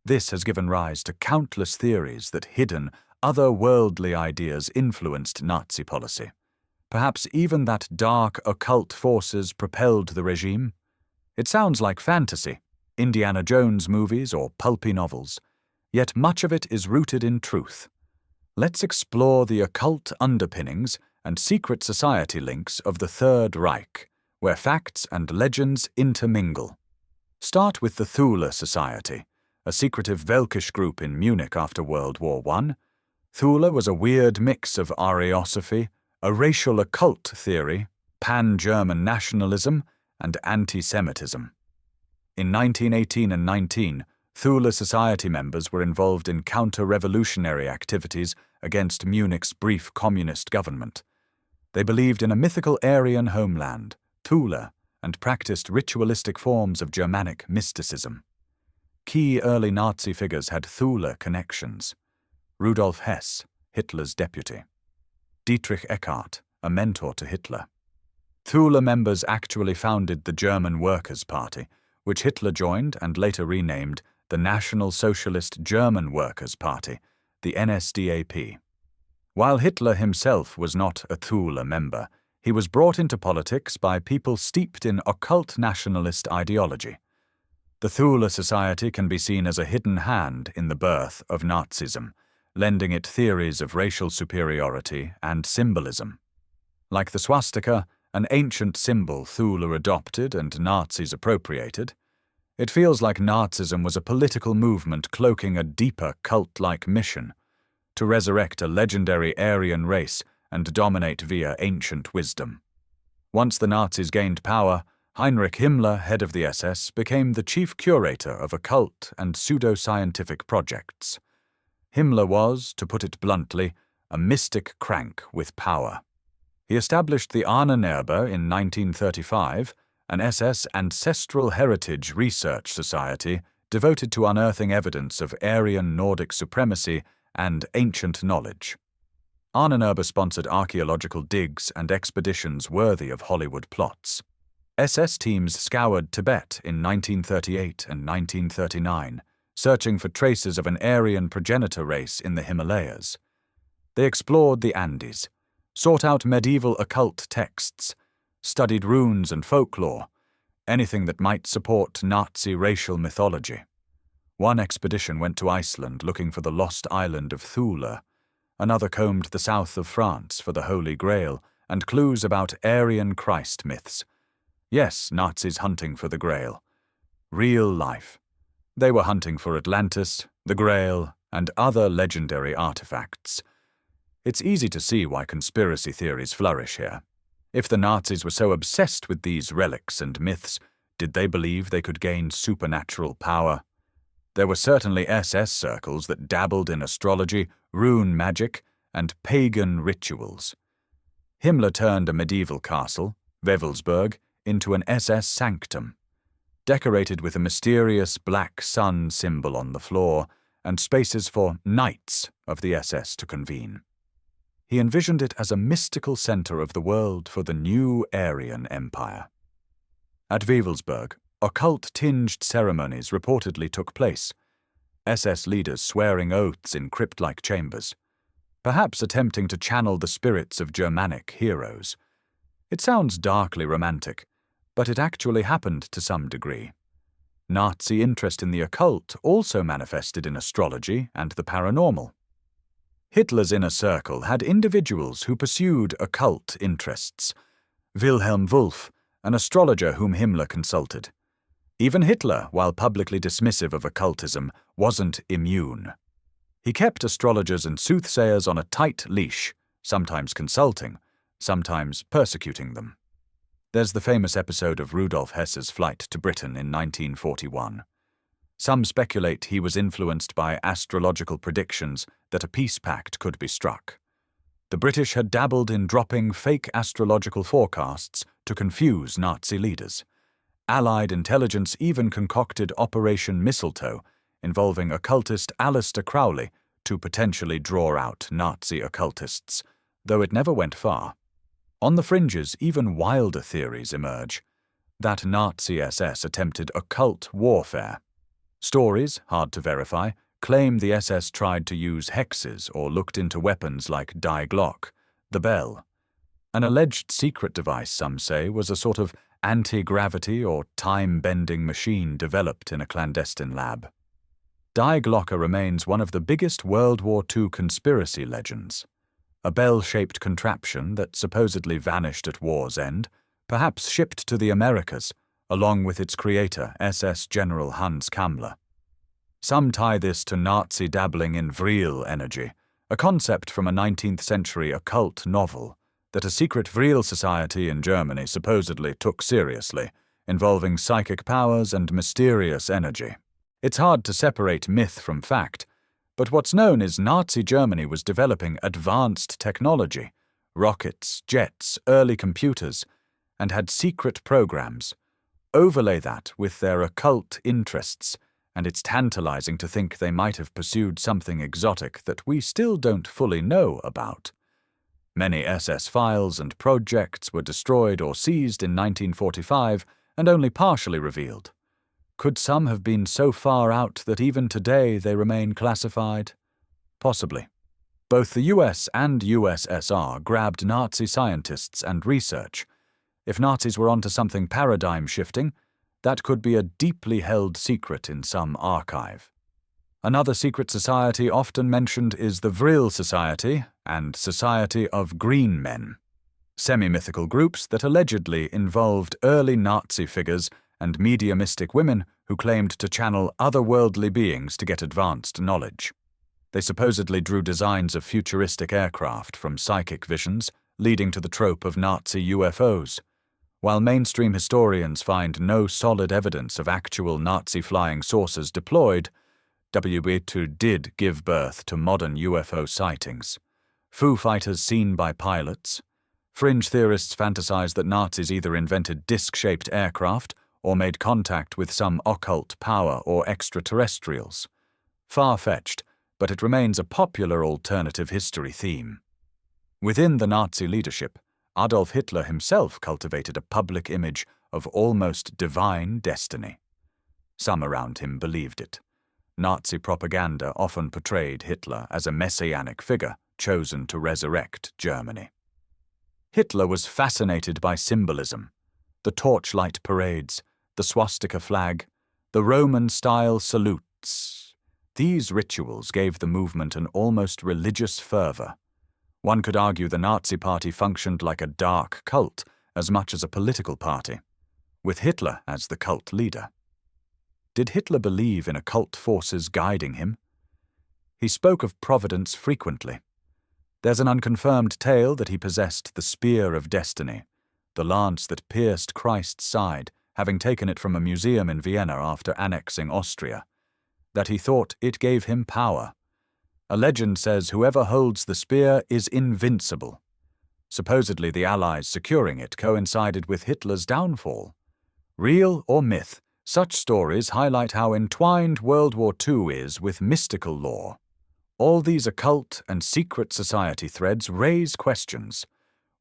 Speaker 1: This has given rise to countless theories that hidden, otherworldly ideas influenced Nazi policy. Perhaps even that dark occult forces propelled the regime. It sounds like fantasy, Indiana Jones movies or pulpy novels, yet much of it is rooted in truth. Let's explore the occult underpinnings and secret society links of the Third Reich, where facts and legends intermingle. Start with the Thule Society, a secretive Völkisch group in Munich after World War I. Thule was a weird mix of Ariosophy, a racial occult theory, pan-German nationalism, and anti-Semitism. In 1918 and 19, Thule Society members were involved in counter-revolutionary activities against Munich's brief communist government. They believed in a mythical Aryan homeland, Thule, and practiced ritualistic forms of Germanic mysticism. Key early Nazi figures had Thule connections. Rudolf Hess, Hitler's deputy. Dietrich Eckart, a mentor to Hitler. Thule members actually founded the German Workers' Party, which Hitler joined and later renamed the National Socialist German Workers' Party, the NSDAP. While Hitler himself was not a Thule member, he was brought into politics by people steeped in occult nationalist ideology. The Thule Society can be seen as a hidden hand in the birth of Nazism, lending it theories of racial superiority and symbolism. Like the swastika, an ancient symbol Thule adopted and Nazis appropriated, it feels like Nazism was a political movement cloaking a deeper cult-like mission, to resurrect a legendary Aryan race and dominate via ancient wisdom. Once the Nazis gained power, Heinrich Himmler, head of the SS, became the chief curator of occult and pseudo-scientific projects. Himmler was, to put it bluntly, a mystic crank with power. He established the Ahnenerbe in 1935, an SS ancestral heritage research society devoted to unearthing evidence of Aryan Nordic supremacy and ancient knowledge. Ahnenerbe sponsored archaeological digs and expeditions worthy of Hollywood plots. SS teams scoured Tibet in 1938 and 1939, searching for traces of an Aryan progenitor race in the Himalayas. They explored the Andes, sought out medieval occult texts, studied runes and folklore, anything that might support Nazi racial mythology. One expedition went to Iceland looking for the lost island of Thule. Another combed the south of France for the Holy Grail and clues about Aryan Christ myths. Yes, Nazis hunting for the Grail. Real life. They were hunting for Atlantis, the Grail, and other legendary artifacts. It's easy to see why conspiracy theories flourish here. If the Nazis were so obsessed with these relics and myths, did they believe they could gain supernatural power? There were certainly SS circles that dabbled in astrology, rune magic, and pagan rituals. Himmler turned a medieval castle, Wewelsburg, into an SS sanctum, decorated with a mysterious black sun symbol on the floor and spaces for knights of the SS to convene. He envisioned it as a mystical center of the world for the new Aryan Empire. At Wewelsburg, occult-tinged ceremonies reportedly took place, SS leaders swearing oaths in crypt-like chambers, perhaps attempting to channel the spirits of Germanic heroes. It sounds darkly romantic, but it actually happened to some degree. Nazi interest in the occult also manifested in astrology and the paranormal. Hitler's inner circle had individuals who pursued occult interests. Wilhelm Wulff, an astrologer whom Himmler consulted. Even Hitler, while publicly dismissive of occultism, wasn't immune. He kept astrologers and soothsayers on a tight leash, sometimes consulting, sometimes persecuting them. There's the famous episode of Rudolf Hess's flight to Britain in 1941. Some speculate he was influenced by astrological predictions that a peace pact could be struck. The British had dabbled in dropping fake astrological forecasts to confuse Nazi leaders. Allied intelligence even concocted Operation Mistletoe, involving occultist Aleister Crowley, to potentially draw out Nazi occultists, though it never went far. On the fringes, even wilder theories emerge, that Nazi SS attempted occult warfare. Stories, hard to verify, claim the SS tried to use hexes or looked into weapons like Die Glock, the bell. An alleged secret device, some say, was a sort of anti-gravity or time-bending machine developed in a clandestine lab. Die Glocke remains one of the biggest World War II conspiracy legends. A bell-shaped contraption that supposedly vanished at war's end, perhaps shipped to the Americas, along with its creator, SS General Hans Kammler. Some tie this to Nazi dabbling in Vril energy, a concept from a 19th-century occult novel that a secret Vril society in Germany supposedly took seriously, involving psychic powers and mysterious energy. It's hard to separate myth from fact, but what's known is Nazi Germany was developing advanced technology, rockets, jets, early computers, and had secret programs. Overlay that with their occult interests, and it's tantalizing to think they might have pursued something exotic that we still don't fully know about. Many SS files and projects were destroyed or seized in 1945 and only partially revealed. Could some have been so far out that even today they remain classified? Possibly. Both the US and USSR grabbed Nazi scientists and research. If Nazis were onto something paradigm-shifting, that could be a deeply held secret in some archive. Another secret society often mentioned is the Vril Society and Society of Green Men, semi-mythical groups that allegedly involved early Nazi figures and mediumistic women who claimed to channel otherworldly beings to get advanced knowledge. They supposedly drew designs of futuristic aircraft from psychic visions, leading to the trope of Nazi UFOs. While mainstream historians find no solid evidence of actual Nazi flying saucers deployed, WWII did give birth to modern UFO sightings. Foo Fighters seen by pilots. Fringe theorists fantasize that Nazis either invented disc-shaped aircraft or made contact with some occult power or extraterrestrials. Far-fetched, but it remains a popular alternative history theme. Within the Nazi leadership, Adolf Hitler himself cultivated a public image of almost divine destiny. Some around him believed it. Nazi propaganda often portrayed Hitler as a messianic figure chosen to resurrect Germany. Hitler was fascinated by symbolism, the torchlight parades, the swastika flag, the Roman-style salute cults. These rituals gave the movement an almost religious fervor. One could argue the Nazi Party functioned like a dark cult as much as a political party, with Hitler as the cult leader. Did Hitler believe in occult forces guiding him? He spoke of providence frequently. There's an unconfirmed tale that he possessed the spear of destiny, the lance that pierced Christ's side, having taken it from a museum in Vienna after annexing Austria, that he thought it gave him power. A legend says whoever holds the spear is invincible. Supposedly the Allies securing it coincided with Hitler's downfall. Real or myth, such stories highlight how entwined World War II is with mystical lore. All these occult and secret society threads raise questions.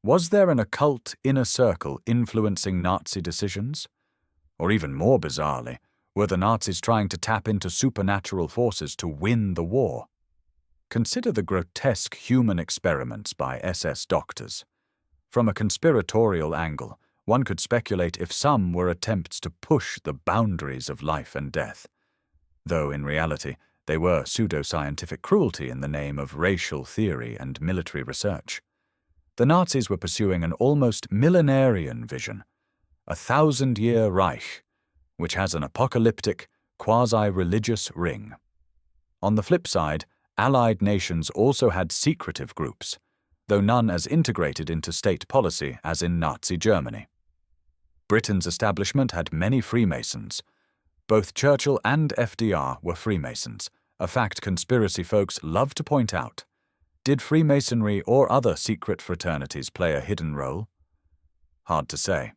Speaker 1: Was there an occult inner circle influencing Nazi decisions? Or even more bizarrely, were the Nazis trying to tap into supernatural forces to win the war? Consider the grotesque human experiments by SS doctors. From a conspiratorial angle, one could speculate if some were attempts to push the boundaries of life and death, though in reality they were pseudoscientific cruelty in the name of racial theory and military research. The Nazis were pursuing an almost millenarian vision, a 1,000-year Reich, which has an apocalyptic, quasi-religious ring. On the flip side, Allied nations also had secretive groups, though none as integrated into state policy as in Nazi Germany. Britain's establishment had many Freemasons. Both Churchill and FDR were Freemasons, a fact conspiracy folks love to point out. Did Freemasonry or other secret fraternities play a hidden role? Hard to say.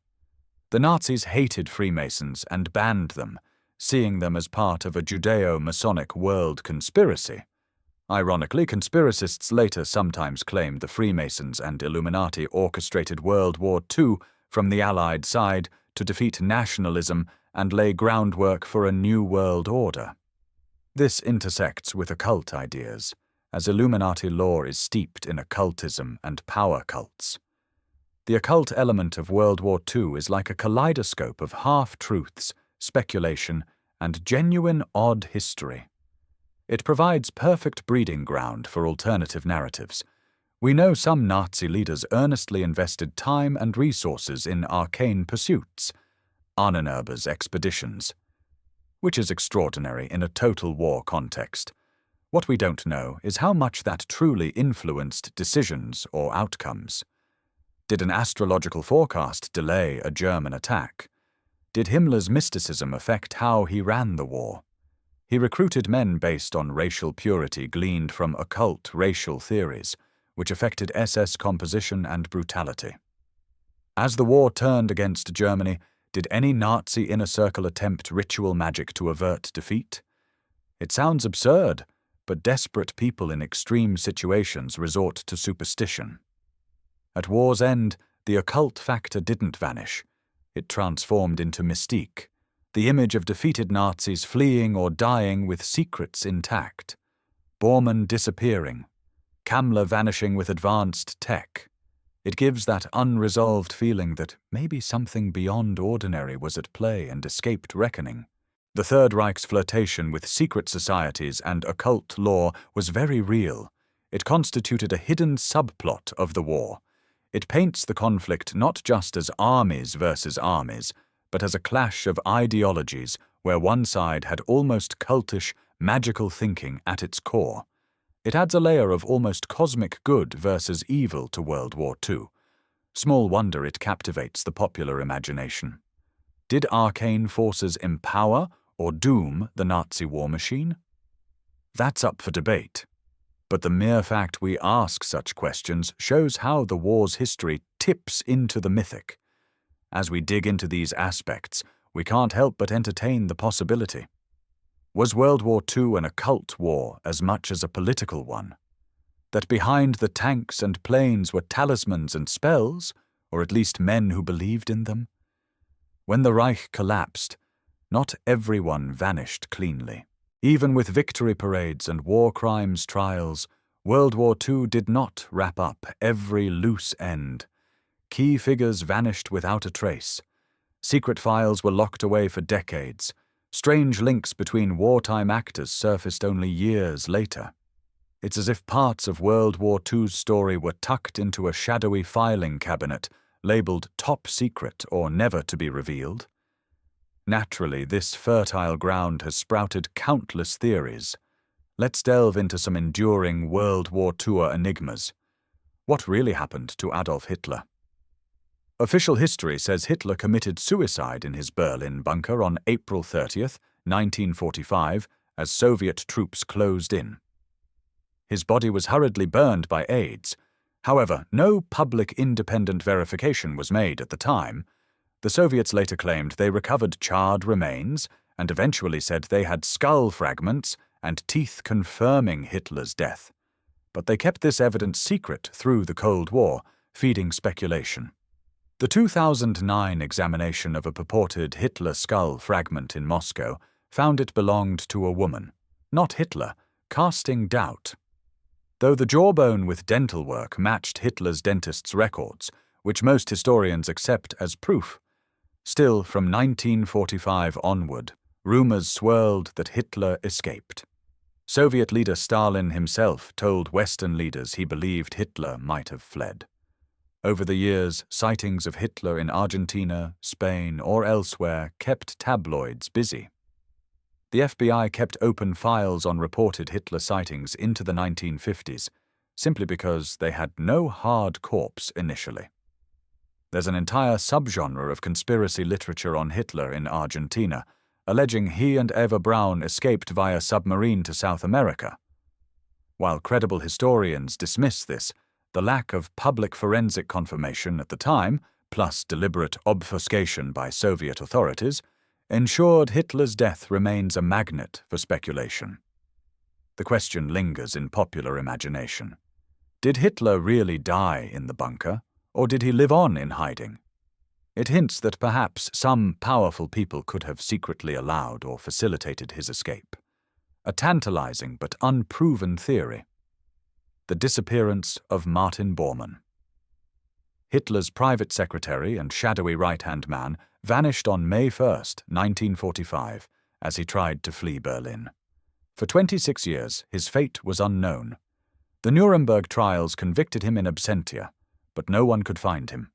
Speaker 1: The Nazis hated Freemasons and banned them, seeing them as part of a Judeo-Masonic world conspiracy. Ironically, conspiracists later sometimes claimed the Freemasons and Illuminati orchestrated World War II from the Allied side to defeat nationalism and lay groundwork for a new world order. This intersects with occult ideas, as Illuminati lore is steeped in occultism and power cults. The occult element of World War II is like a kaleidoscope of half-truths, speculation, and genuine odd history. It provides perfect breeding ground for alternative narratives. We know some Nazi leaders earnestly invested time and resources in arcane pursuits, Ahnenerbe's expeditions, which is extraordinary in a total war context. What we don't know is how much that truly influenced decisions or outcomes. Did an astrological forecast delay a German attack? Did Himmler's mysticism affect how he ran the war? He recruited men based on racial purity gleaned from occult racial theories, which affected SS composition and brutality. As the war turned against Germany, did any Nazi inner circle attempt ritual magic to avert defeat? It sounds absurd, but desperate people in extreme situations resort to superstition. At war's end, the occult factor didn't vanish. It transformed into mystique, the image of defeated Nazis fleeing or dying with secrets intact, Bormann disappearing, Kammler vanishing with advanced tech. It gives that unresolved feeling that maybe something beyond ordinary was at play and escaped reckoning. The Third Reich's flirtation with secret societies and occult lore was very real. It constituted a hidden subplot of the war. It paints the conflict not just as armies versus armies, but as a clash of ideologies where one side had almost cultish, magical thinking at its core. It adds a layer of almost cosmic good versus evil to World War II. Small wonder it captivates the popular imagination. Did arcane forces empower or doom the Nazi war machine? That's up for debate. But the mere fact we ask such questions shows how the war's history tips into the mythic. As we dig into these aspects, we can't help but entertain the possibility. Was World War II an occult war as much as a political one? That behind the tanks and planes were talismans and spells, or at least men who believed in them? When the Reich collapsed, not everyone vanished cleanly. Even with victory parades and war crimes trials, World War II did not wrap up every loose end. Key figures vanished without a trace. Secret files were locked away for decades. Strange links between wartime actors surfaced only years later. It's as if parts of World War II's story were tucked into a shadowy filing cabinet labeled top secret or never to be revealed. Naturally, this fertile ground has sprouted countless theories. Let's delve into some enduring World War II enigmas. What really happened to Adolf Hitler? Official history says Hitler committed suicide in his Berlin bunker on April 30th, 1945, as Soviet troops closed in. His body was hurriedly burned by aides. However, no public independent verification was made at the time. The Soviets later claimed they recovered charred remains and eventually said they had skull fragments and teeth confirming Hitler's death. But they kept this evidence secret through the Cold War, feeding speculation. The 2009 examination of a purported Hitler skull fragment in Moscow found it belonged to a woman, not Hitler, casting doubt. Though the jawbone with dental work matched Hitler's dentist's records, which most historians accept as proof, still from 1945 onward, rumors swirled that Hitler escaped. Soviet leader Stalin himself told Western leaders he believed Hitler might have fled. Over the years, sightings of Hitler in Argentina, Spain, or elsewhere kept tabloids busy. The FBI kept open files on reported Hitler sightings into the 1950s, simply because they had no hard corpse initially. There's an entire subgenre of conspiracy literature on Hitler in Argentina, alleging he and Eva Braun escaped via submarine to South America. While credible historians dismiss this, the lack of public forensic confirmation at the time, plus deliberate obfuscation by Soviet authorities, ensured Hitler's death remains a magnet for speculation. The question lingers in popular imagination. Did Hitler really die in the bunker, or did he live on in hiding? It hints that perhaps some powerful people could have secretly allowed or facilitated his escape. A tantalizing but unproven theory. The disappearance of Martin Bormann. Hitler's private secretary and shadowy right-hand man vanished on May 1, 1945, as he tried to flee Berlin. For 26 years, his fate was unknown. The Nuremberg trials convicted him in absentia, but no one could find him.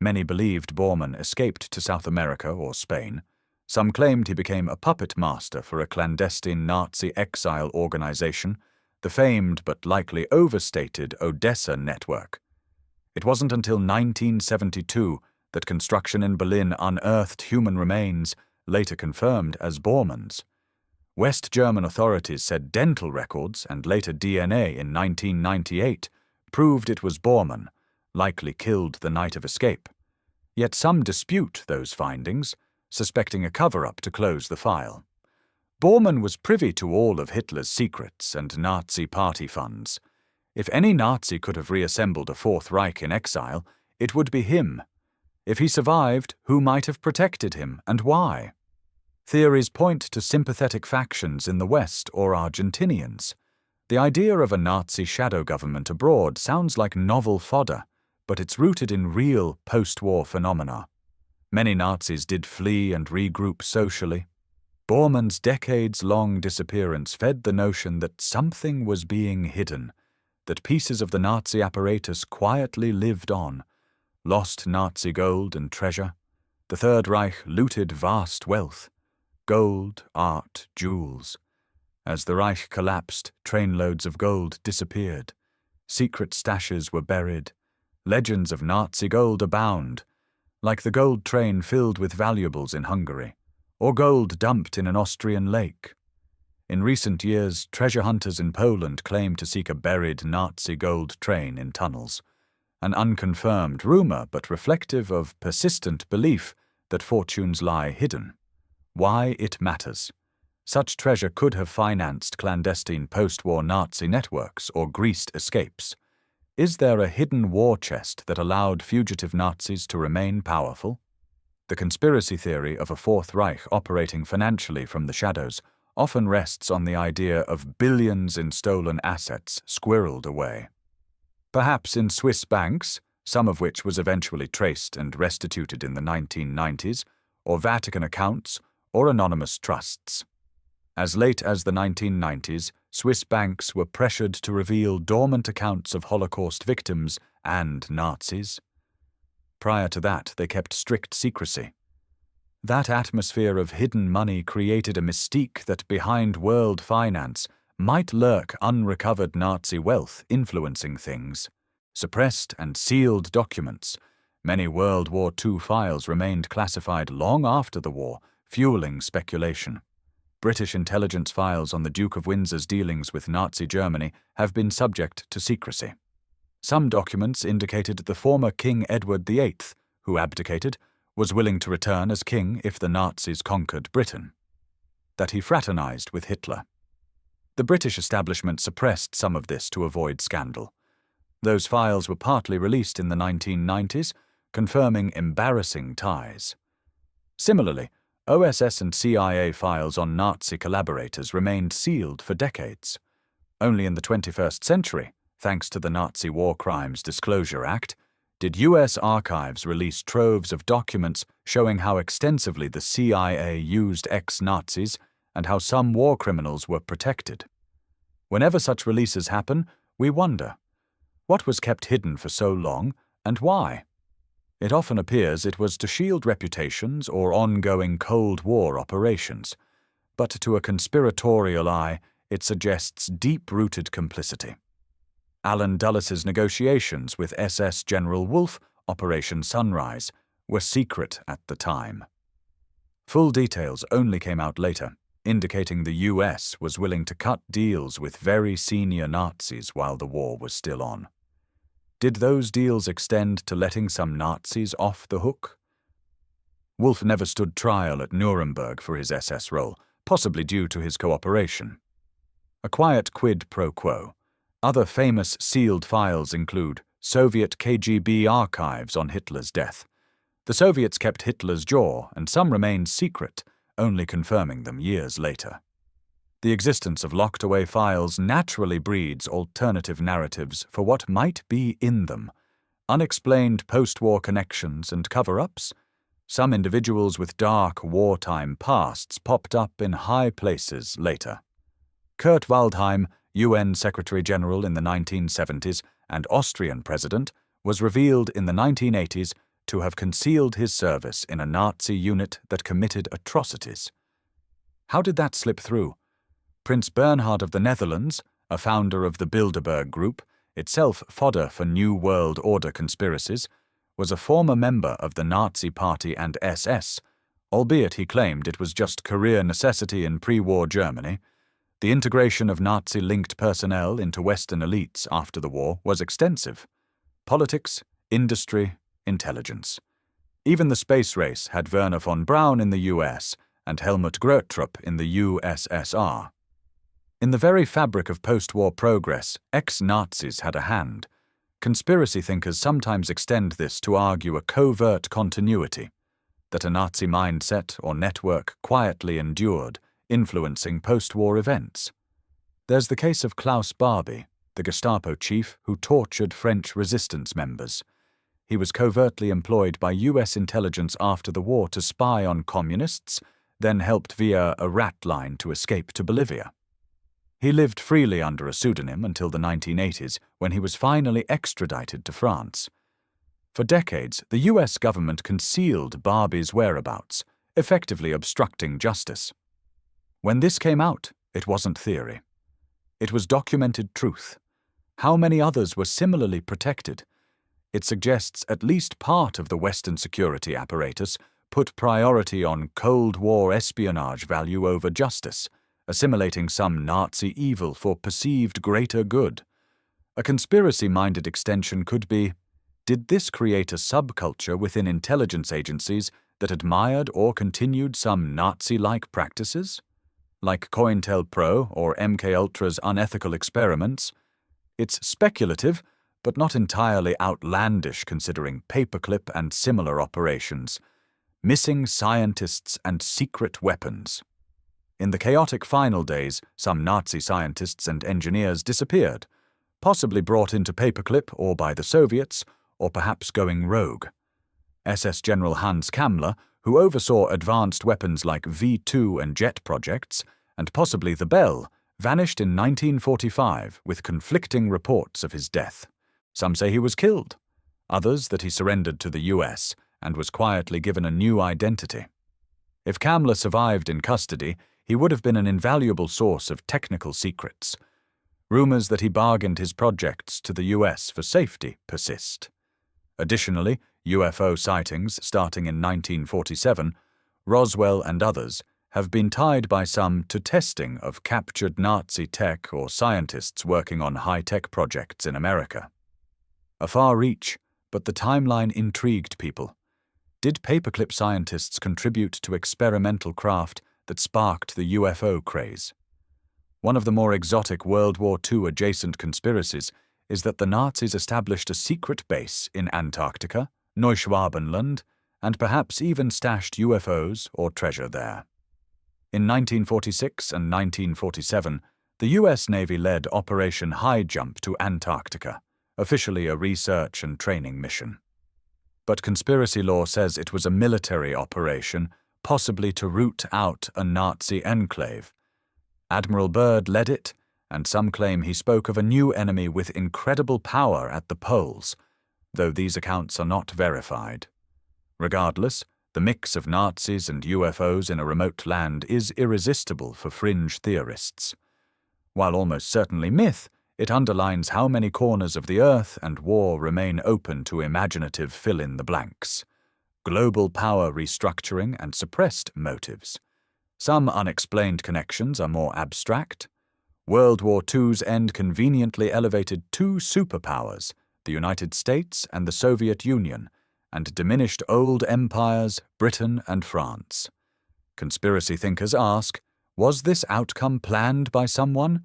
Speaker 1: Many believed Bormann escaped to South America or Spain. Some claimed he became a puppet master for a clandestine Nazi exile organization, the famed but likely overstated Odessa Network. It wasn't until 1972 that construction in Berlin unearthed human remains, later confirmed as Bormann's. West German authorities said dental records and later DNA in 1998 proved it was Bormann, likely killed the night of escape. Yet some dispute those findings, suspecting a cover-up to close the file. Bormann was privy to all of Hitler's secrets and Nazi party funds. If any Nazi could have reassembled a Fourth Reich in exile, it would be him. If he survived, who might have protected him, and why? Theories point to sympathetic factions in the West or Argentinians. The idea of a Nazi shadow government abroad sounds like novel fodder, but it's rooted in real post-war phenomena. Many Nazis did flee and regroup socially. Bormann's decades-long disappearance fed the notion that something was being hidden, that pieces of the Nazi apparatus quietly lived on. Lost Nazi gold and treasure. The Third Reich looted vast wealth. Gold, art, jewels. As the Reich collapsed, trainloads of gold disappeared. Secret stashes were buried. Legends of Nazi gold abound, like the gold train filled with valuables in Hungary, or gold dumped in an Austrian lake. In recent years, treasure hunters in Poland claim to seek a buried Nazi gold train in tunnels, an unconfirmed rumor but reflective of persistent belief that fortunes lie hidden. Why it matters. Such treasure could have financed clandestine post-war Nazi networks or greased escapes. Is there a hidden war chest that allowed fugitive Nazis to remain powerful? The conspiracy theory of a Fourth Reich operating financially from the shadows often rests on the idea of billions in stolen assets squirreled away. Perhaps in Swiss banks, some of which was eventually traced and restituted in the 1990s, or Vatican accounts, or anonymous trusts. As late as the 1990s, Swiss banks were pressured to reveal dormant accounts of Holocaust victims and Nazis. Prior to that, they kept strict secrecy. That atmosphere of hidden money created a mystique that behind world finance might lurk unrecovered Nazi wealth influencing things. Suppressed and sealed documents, many World War II files remained classified long after the war, fueling speculation. British intelligence files on the Duke of Windsor's dealings with Nazi Germany have been subject to secrecy. Some documents indicated the former King Edward VIII, who abdicated, was willing to return as king if the Nazis conquered Britain. That he fraternized with Hitler. The British establishment suppressed some of this to avoid scandal. Those files were partly released in the 1990s, confirming embarrassing ties. Similarly, OSS and CIA files on Nazi collaborators remained sealed for decades. Only in the 21st century, thanks to the Nazi War Crimes Disclosure Act, did U.S. archives release troves of documents showing how extensively the CIA used ex-Nazis and how some war criminals were protected. Whenever such releases happen, we wonder, what was kept hidden for so long, and why? It often appears it was to shield reputations or ongoing Cold War operations, but to a conspiratorial eye, it suggests deep-rooted complicity. Alan Dulles' negotiations with SS General Wolfe, Operation Sunrise, were secret at the time. Full details only came out later, indicating the US was willing to cut deals with very senior Nazis while the war was still on. Did those deals extend to letting some Nazis off the hook? Wolfe never stood trial at Nuremberg for his SS role, possibly due to his cooperation. A quiet quid pro quo. Other famous sealed files include Soviet KGB archives on Hitler's death. The Soviets kept Hitler's jaw, and some remained secret, only confirming them years later. The existence of locked-away files naturally breeds alternative narratives for what might be in them. Unexplained post-war connections and cover-ups. Some individuals with dark wartime pasts popped up in high places later. Kurt Waldheim, UN Secretary-General in the 1970s and Austrian president, was revealed in the 1980s to have concealed his service in a Nazi unit that committed atrocities. How did that slip through? Prince Bernhard of the Netherlands, a founder of the Bilderberg Group, itself fodder for New World Order conspiracies, was a former member of the Nazi Party and SS, albeit he claimed it was just career necessity in pre-war Germany. The integration of Nazi-linked personnel into Western elites after the war was extensive. Politics, industry, intelligence. Even the space race had Werner von Braun in the US and Helmut Gröttrup in the USSR. In the very fabric of post-war progress, ex-Nazis had a hand. Conspiracy thinkers sometimes extend this to argue a covert continuity, that a Nazi mindset or network quietly endured, influencing post-war events. There's the case of Klaus Barbie, the Gestapo chief who tortured French resistance members. He was covertly employed by US intelligence after the war to spy on communists, then helped via a rat line to escape to Bolivia. He lived freely under a pseudonym until the 1980s, when he was finally extradited to France. For decades, the US government concealed Barbie's whereabouts, effectively obstructing justice. When this came out, it wasn't theory. It was documented truth. How many others were similarly protected? It suggests at least part of the Western security apparatus put priority on Cold War espionage value over justice, assimilating some Nazi evil for perceived greater good. A conspiracy-minded extension could be, did this create a subculture within intelligence agencies that admired or continued some Nazi-like practices? Like COINTELPRO or MKUltra's unethical experiments? It's speculative, but not entirely outlandish considering Paperclip and similar operations. Missing scientists and secret weapons. In the chaotic final days, some Nazi scientists and engineers disappeared, possibly brought into Paperclip or by the Soviets, or perhaps going rogue. SS General Hans Kammler, who oversaw advanced weapons like V2 and jet projects, and possibly the Bell, vanished in 1945 with conflicting reports of his death. Some say he was killed, others that he surrendered to the US and was quietly given a new identity. If Kamler survived in custody, he would have been an invaluable source of technical secrets. Rumors that he bargained his projects to the US for safety persist. Additionally, UFO sightings starting in 1947, Roswell and others, have been tied by some to testing of captured Nazi tech or scientists working on high-tech projects in America. A far reach, but the timeline intrigued people. Did Paperclip scientists contribute to experimental craft that sparked the UFO craze? One of the more exotic World War II adjacent conspiracies is that the Nazis established a secret base in Antarctica, Neuschwabenland, and perhaps even stashed UFOs or treasure there. In 1946 and 1947, the US Navy led Operation High Jump to Antarctica, officially a research and training mission. But conspiracy lore says it was a military operation, possibly to root out a Nazi enclave. Admiral Byrd led it, and some claim he spoke of a new enemy with incredible power at the poles, though these accounts are not verified. Regardless, the mix of Nazis and UFOs in a remote land is irresistible for fringe theorists. While almost certainly myth, it underlines how many corners of the Earth and war remain open to imaginative fill-in-the-blanks. Global power restructuring and suppressed motives. Some unexplained connections are more abstract. World War II's end conveniently elevated two superpowers, the United States and the Soviet Union, and diminished old empires, Britain and France. Conspiracy thinkers ask, was this outcome planned by someone?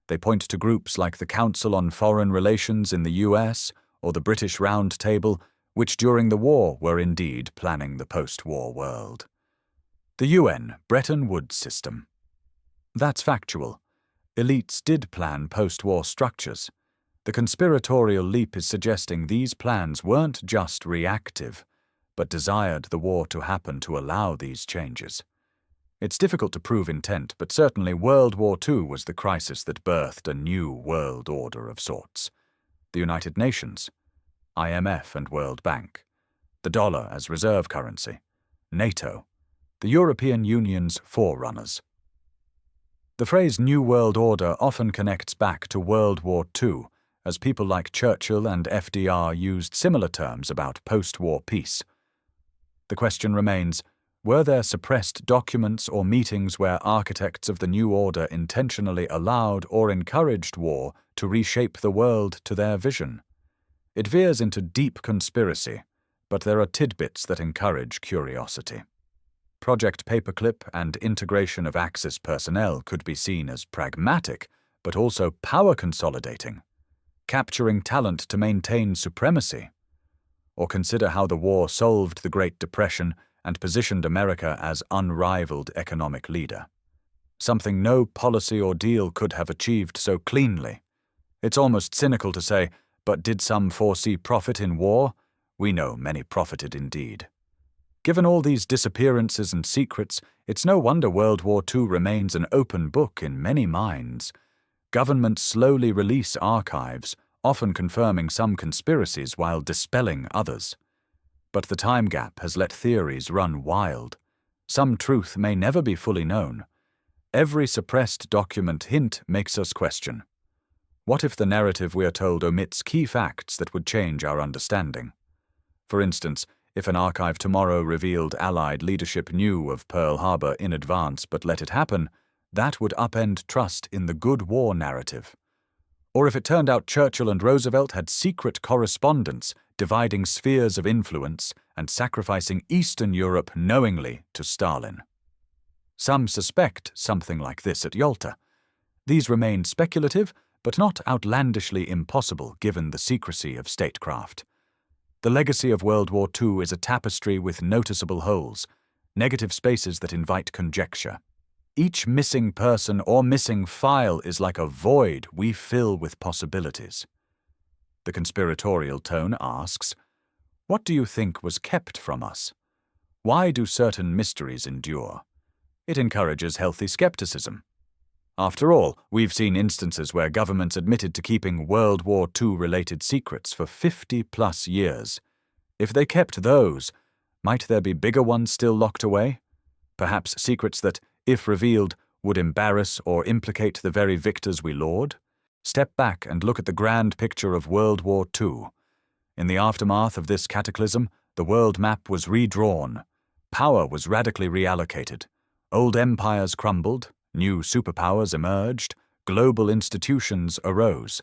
Speaker 1: They point to groups like the Council on Foreign Relations in the US or the British Round Table, which during the war were indeed planning the post-war world. The UN Bretton Woods system. That's factual. Elites did plan post-war structures. The conspiratorial leap is suggesting these plans weren't just reactive, but desired the war to happen to allow these changes. It's difficult to prove intent, but certainly World War II was the crisis that birthed a new world order of sorts. The United Nations, IMF and World Bank, the dollar as reserve currency, NATO, the European Union's forerunners. The phrase New World Order often connects back to World War II, as people like Churchill and FDR used similar terms about post-war peace. The question remains, were there suppressed documents or meetings where architects of the new order intentionally allowed or encouraged war to reshape the world to their vision? It veers into deep conspiracy, but there are tidbits that encourage curiosity. Project Paperclip and integration of Axis personnel could be seen as pragmatic, but also power consolidating, capturing talent to maintain supremacy. Or consider how the war solved the Great Depression and positioned America as unrivaled economic leader. Something no policy or deal could have achieved so cleanly. It's almost cynical to say, but did some foresee profit in war? We know many profited indeed. Given all these disappearances and secrets, it's no wonder World War II remains an open book in many minds. Governments slowly release archives, often confirming some conspiracies while dispelling others. But the time gap has let theories run wild. Some truth may never be fully known. Every suppressed document hint makes us question. What if the narrative we are told omits key facts that would change our understanding? For instance, if an archive tomorrow revealed Allied leadership knew of Pearl Harbor in advance but let it happen, that would upend trust in the good war narrative. Or if it turned out Churchill and Roosevelt had secret correspondence dividing spheres of influence and sacrificing Eastern Europe knowingly to Stalin. Some suspect something like this at Yalta. These remain speculative, but not outlandishly impossible given the secrecy of statecraft. The legacy of World War II is a tapestry with noticeable holes, negative spaces that invite conjecture. Each missing person or missing file is like a void we fill with possibilities. The conspiratorial tone asks, what do you think was kept from us? Why do certain mysteries endure? It encourages healthy skepticism. After all, we've seen instances where governments admitted to keeping World War II-related secrets for 50-plus years. If they kept those, might there be bigger ones still locked away? Perhaps secrets that, if revealed, would embarrass or implicate the very victors we laud? Step back and look at the grand picture of World War II. In the aftermath of this cataclysm, the world map was redrawn. Power was radically reallocated. Old empires crumbled, new superpowers emerged, global institutions arose.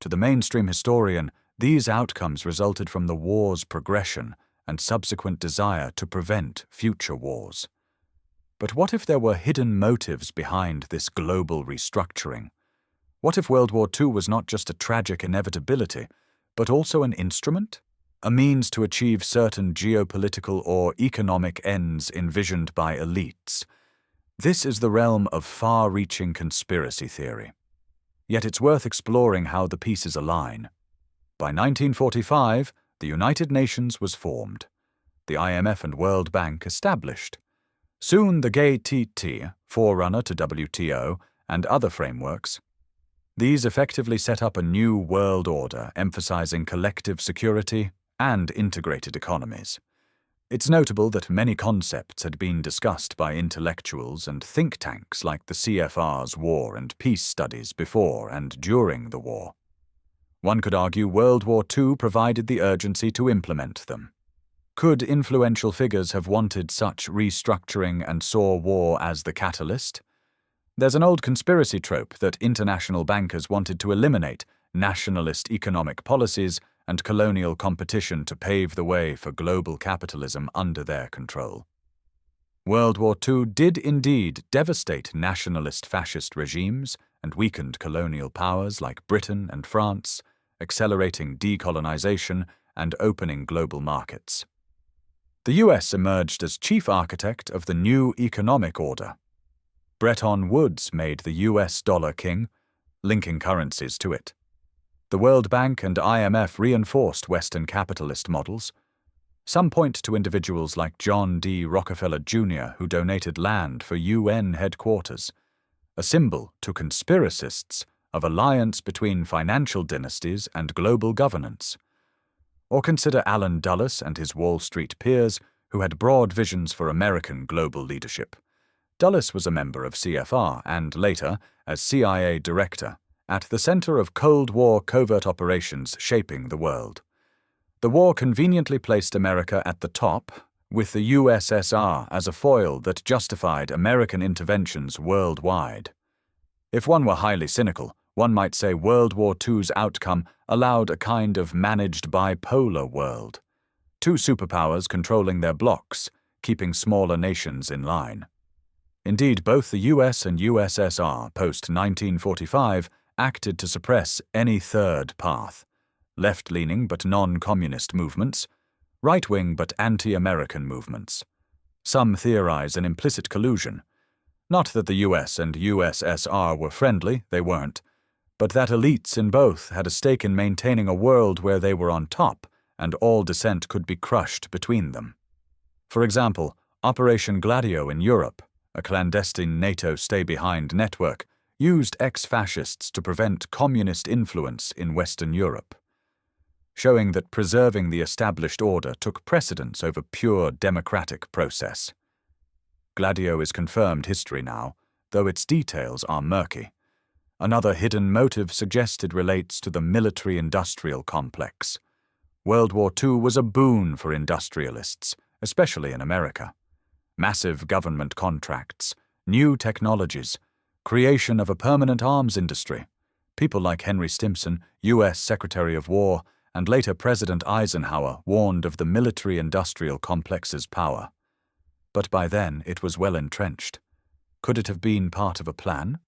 Speaker 1: To the mainstream historian, these outcomes resulted from the war's progression and subsequent desire to prevent future wars. But what if there were hidden motives behind this global restructuring? What if World War II was not just a tragic inevitability, but also an instrument? A means to achieve certain geopolitical or economic ends envisioned by elites? This is the realm of far-reaching conspiracy theory. Yet it's worth exploring how the pieces align. By 1945, the United Nations was formed. The IMF and World Bank established. Soon the GATT, forerunner to WTO, and other frameworks. These effectively set up a new world order emphasizing collective security and integrated economies. It's notable that many concepts had been discussed by intellectuals and think tanks like the CFR's War and Peace studies before and during the war. One could argue World War II provided the urgency to implement them. Could influential figures have wanted such restructuring and saw war as the catalyst? There's an old conspiracy trope that international bankers wanted to eliminate nationalist economic policies and colonial competition to pave the way for global capitalism under their control. World War II did indeed devastate nationalist fascist regimes and weakened colonial powers like Britain and France, accelerating decolonization and opening global markets. The US emerged as chief architect of the new economic order. Bretton Woods made the US dollar king, linking currencies to it. The World Bank and IMF reinforced Western capitalist models. Some point to individuals like John D. Rockefeller Jr., who donated land for UN headquarters, a symbol to conspiracists of alliance between financial dynasties and global governance. Or consider Allen Dulles and his Wall Street peers, who had broad visions for American global leadership. Dulles was a member of CFR and later, as CIA director, at the center of Cold War covert operations shaping the world. The war conveniently placed America at the top, with the USSR as a foil that justified American interventions worldwide. If one were highly cynical, one might say World War II's outcome allowed a kind of managed bipolar world. Two superpowers controlling their blocs, keeping smaller nations in line. Indeed, both the US and USSR post-1945 acted to suppress any third path, left-leaning but non-communist movements, right-wing but anti-American movements. Some theorize an implicit collusion. Not that the US and USSR were friendly, they weren't, but that elites in both had a stake in maintaining a world where they were on top and all dissent could be crushed between them. For example, Operation Gladio in Europe, a clandestine NATO stay-behind network, used ex-fascists to prevent communist influence in Western Europe, showing that preserving the established order took precedence over pure democratic process. Gladio is confirmed history now, though its details are murky. Another hidden motive suggested relates to the military-industrial complex. World War II was a boon for industrialists, especially in America. Massive government contracts, new technologies, creation of a permanent arms industry. People like Henry Stimson, U.S. Secretary of War, and later President Eisenhower warned of the military-industrial complex's power. But by then it was well entrenched. Could it have been part of a plan?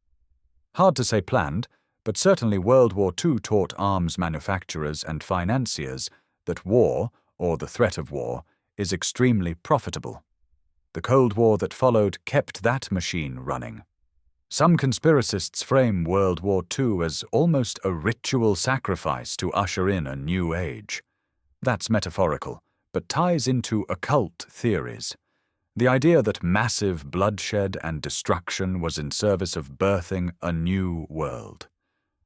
Speaker 1: Hard to say planned, but certainly World War II taught arms manufacturers and financiers that war, or the threat of war, is extremely profitable. The Cold War that followed kept that machine running. Some conspiracists frame World War II as almost a ritual sacrifice to usher in a new age. That's metaphorical, but ties into occult theories. The idea that massive bloodshed and destruction was in service of birthing a new world.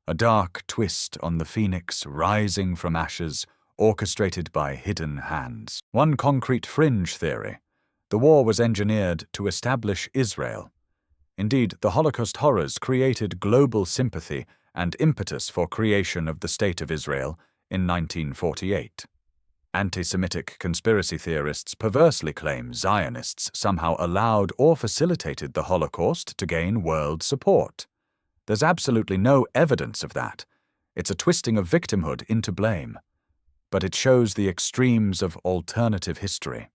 Speaker 1: A dark twist on the phoenix rising from ashes, orchestrated by hidden hands. One concrete fringe theory: the war was engineered to establish Israel. Indeed, the Holocaust horrors created global sympathy and impetus for creation of the State of Israel in 1948. Anti-Semitic conspiracy theorists perversely claim Zionists somehow allowed or facilitated the Holocaust to gain world support. There's absolutely no evidence of that. It's a twisting of victimhood into blame. But it shows the extremes of alternative history.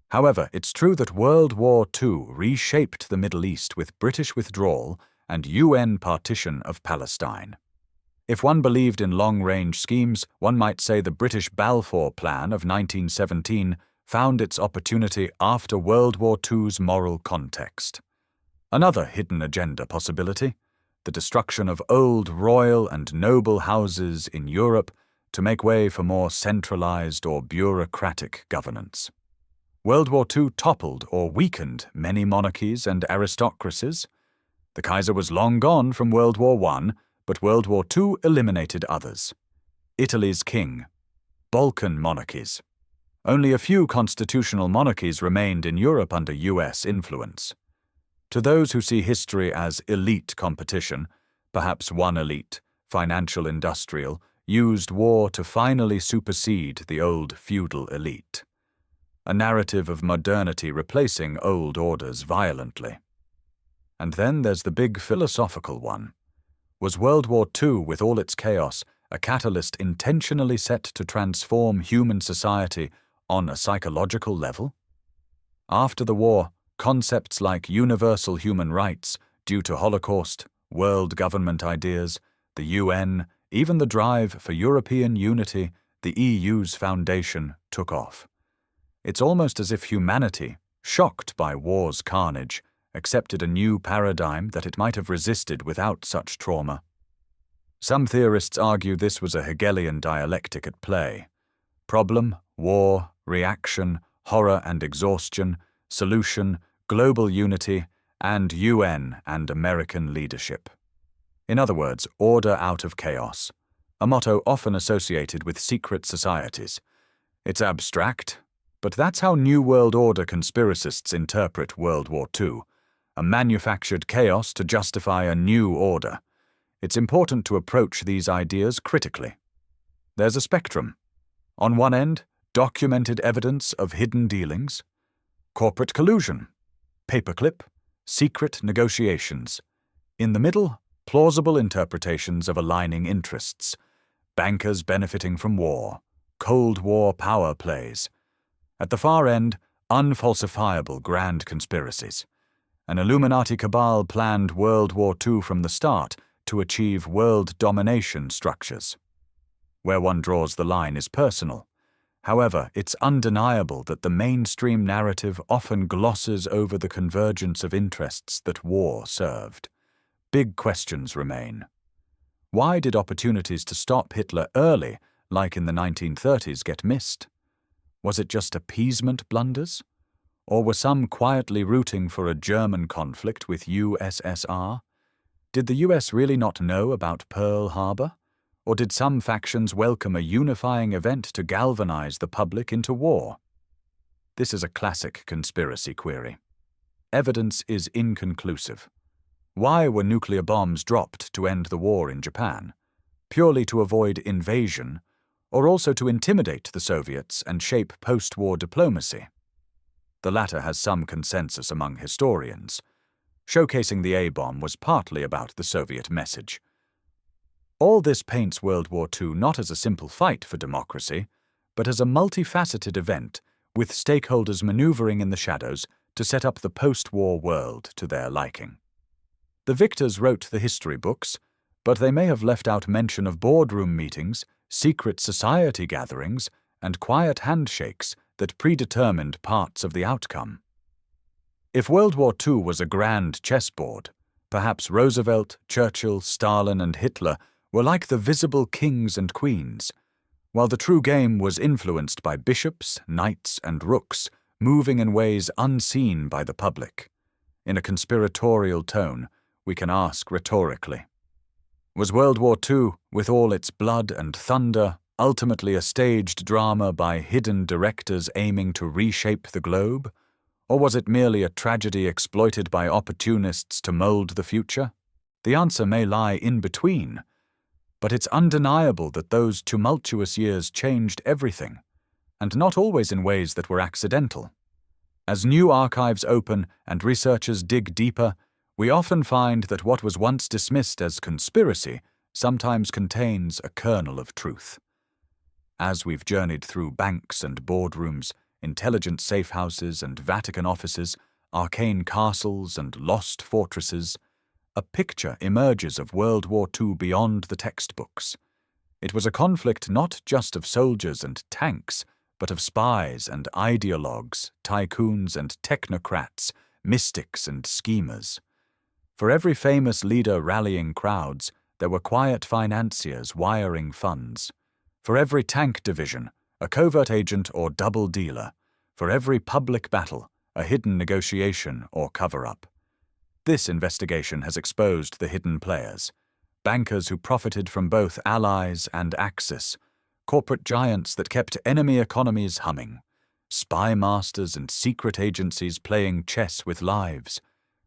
Speaker 1: However, it's true that World War II reshaped the Middle East with British withdrawal and UN partition of Palestine. If one believed in long-range schemes, one might say the British Balfour Plan of 1917 found its opportunity after World War II's moral context. Another hidden agenda possibility: the destruction of old royal and noble houses in Europe to make way for more centralized or bureaucratic governance. World War II toppled or weakened many monarchies and aristocracies. The Kaiser was long gone from World War I, but World War II eliminated others. Italy's king. Balkan monarchies. Only a few constitutional monarchies remained in Europe under US influence. To those who see history as elite competition, perhaps one elite, financial-industrial, used war to finally supersede the old feudal elite. A narrative of modernity replacing old orders violently. And then there's the big philosophical one. Was World War II, with all its chaos, a catalyst intentionally set to transform human society on a psychological level? After the war, concepts like universal human rights, due to Holocaust, world government ideas, the UN, even the drive for European unity, the EU's foundation, took off. It's almost as if humanity, shocked by war's carnage, accepted a new paradigm that it might have resisted without such trauma. Some theorists argue this was a Hegelian dialectic at play. Problem, war, reaction, horror and exhaustion, solution, global unity, and UN and American leadership. In other words, order out of chaos, a motto often associated with secret societies. It's abstract, but that's how New World Order conspiracists interpret World War II, a manufactured chaos to justify a new order. It's important to approach these ideas critically. There's a spectrum. On one end, documented evidence of hidden dealings, corporate collusion, paperclip, secret negotiations. In the middle, plausible interpretations of aligning interests, bankers benefiting from war, Cold War power plays. At the far end, unfalsifiable grand conspiracies. An Illuminati cabal planned World War II from the start to achieve world domination structures. Where one draws the line is personal. However, it's undeniable that the mainstream narrative often glosses over the convergence of interests that war served. Big questions remain. Why did opportunities to stop Hitler early, like in the 1930s, get missed? Was it just appeasement blunders? Or were some quietly rooting for a German conflict with USSR? Did the US really not know about Pearl Harbor? Or did some factions welcome a unifying event to galvanize the public into war? This is a classic conspiracy query. Evidence is inconclusive. Why were nuclear bombs dropped to end the war in Japan? Purely to avoid invasion, or also to intimidate the Soviets and shape post-war diplomacy? The latter has some consensus among historians. Showcasing the A-bomb was partly about the Soviet message. All this paints World War II not as a simple fight for democracy, but as a multifaceted event with stakeholders maneuvering in the shadows to set up the post-war world to their liking. The victors wrote the history books, but they may have left out mention of boardroom meetings, secret society gatherings, and quiet handshakes that predetermined parts of the outcome. If World War II was a grand chessboard, perhaps Roosevelt, Churchill, Stalin, and Hitler were like the visible kings and queens, while the true game was influenced by bishops, knights, and rooks, moving in ways unseen by the public. In a conspiratorial tone, we can ask rhetorically, was World War II, with all its blood and thunder, ultimately a staged drama by hidden directors aiming to reshape the globe? Or was it merely a tragedy exploited by opportunists to mold the future? The answer may lie in between, but it's undeniable that those tumultuous years changed everything, and not always in ways that were accidental. As new archives open and researchers dig deeper, we often find that what was once dismissed as conspiracy sometimes contains a kernel of truth. As we've journeyed through banks and boardrooms, intelligent safehouses and Vatican offices, arcane castles and lost fortresses, a picture emerges of World War II beyond the textbooks. It was a conflict not just of soldiers and tanks, but of spies and ideologues, tycoons and technocrats, mystics and schemers. For every famous leader rallying crowds, there were quiet financiers wiring funds. For every tank division, a covert agent or double dealer. For every public battle, a hidden negotiation or cover-up. This investigation has exposed the hidden players, bankers who profited from both Allies and Axis, corporate giants that kept enemy economies humming, spy masters and secret agencies playing chess with lives,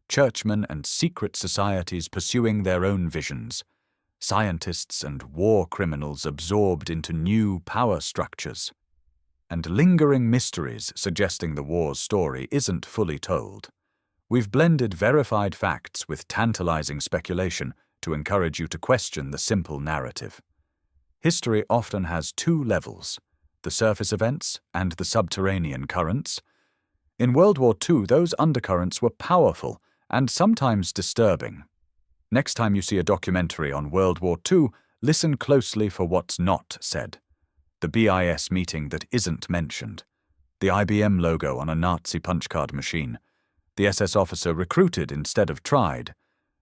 Speaker 1: churchmen and secret societies pursuing their own visions, scientists and war criminals absorbed into new power structures, and lingering mysteries suggesting the war's story isn't fully told. We've blended verified facts with tantalizing speculation to encourage you to question the simple narrative. History often has two levels, the surface events and the subterranean currents. In World War II, those undercurrents were powerful and sometimes disturbing. Next time you see a documentary on World War II, listen closely for what's not said. The BIS meeting that isn't mentioned. The IBM logo on a Nazi punchcard machine. The SS officer recruited instead of tried.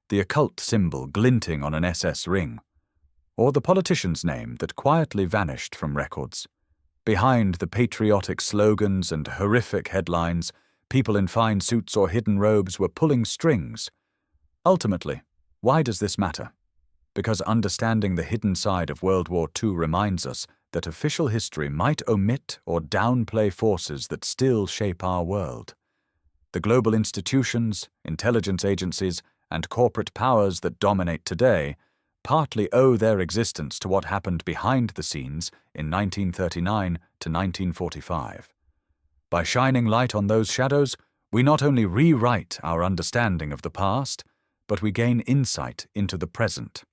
Speaker 1: The occult symbol glinting on an SS ring. Or the politician's name that quietly vanished from records. Behind the patriotic slogans and horrific headlines, people in fine suits or hidden robes were pulling strings. Ultimately, why does this matter? Because understanding the hidden side of World War II reminds us that official history might omit or downplay forces that still shape our world. The global institutions, intelligence agencies, and corporate powers that dominate today partly owe their existence to what happened behind the scenes in 1939 to 1945. By shining light on those shadows, we not only rewrite our understanding of the past, but we gain insight into the present.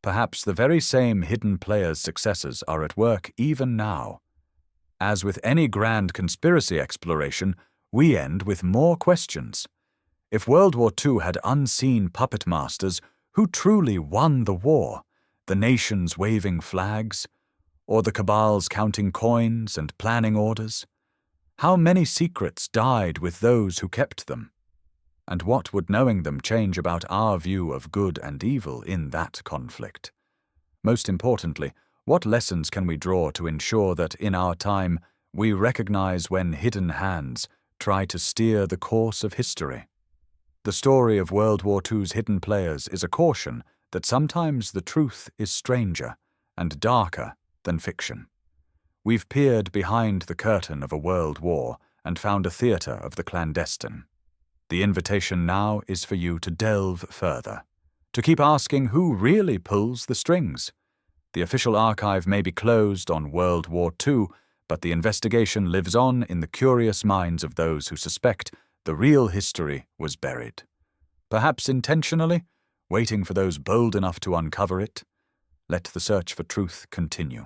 Speaker 1: Perhaps the very same hidden players' successors are at work even now. As with any grand conspiracy exploration, we end with more questions. If World War II had unseen puppet masters, who truly won the war? The nations waving flags? Or the cabals counting coins and planning orders? How many secrets died with those who kept them? And what would knowing them change about our view of good and evil in that conflict? Most importantly, what lessons can we draw to ensure that in our time we recognize when hidden hands try to steer the course of history? The story of World War II's hidden players is a caution that sometimes the truth is stranger and darker than fiction. We've peered behind the curtain of a world war and found a theater of the clandestine. The invitation now is for you to delve further, to keep asking who really pulls the strings. The official archive may be closed on World War II, but the investigation lives on in the curious minds of those who suspect the real history was buried. Perhaps intentionally, waiting for those bold enough to uncover it. Let the search for truth continue.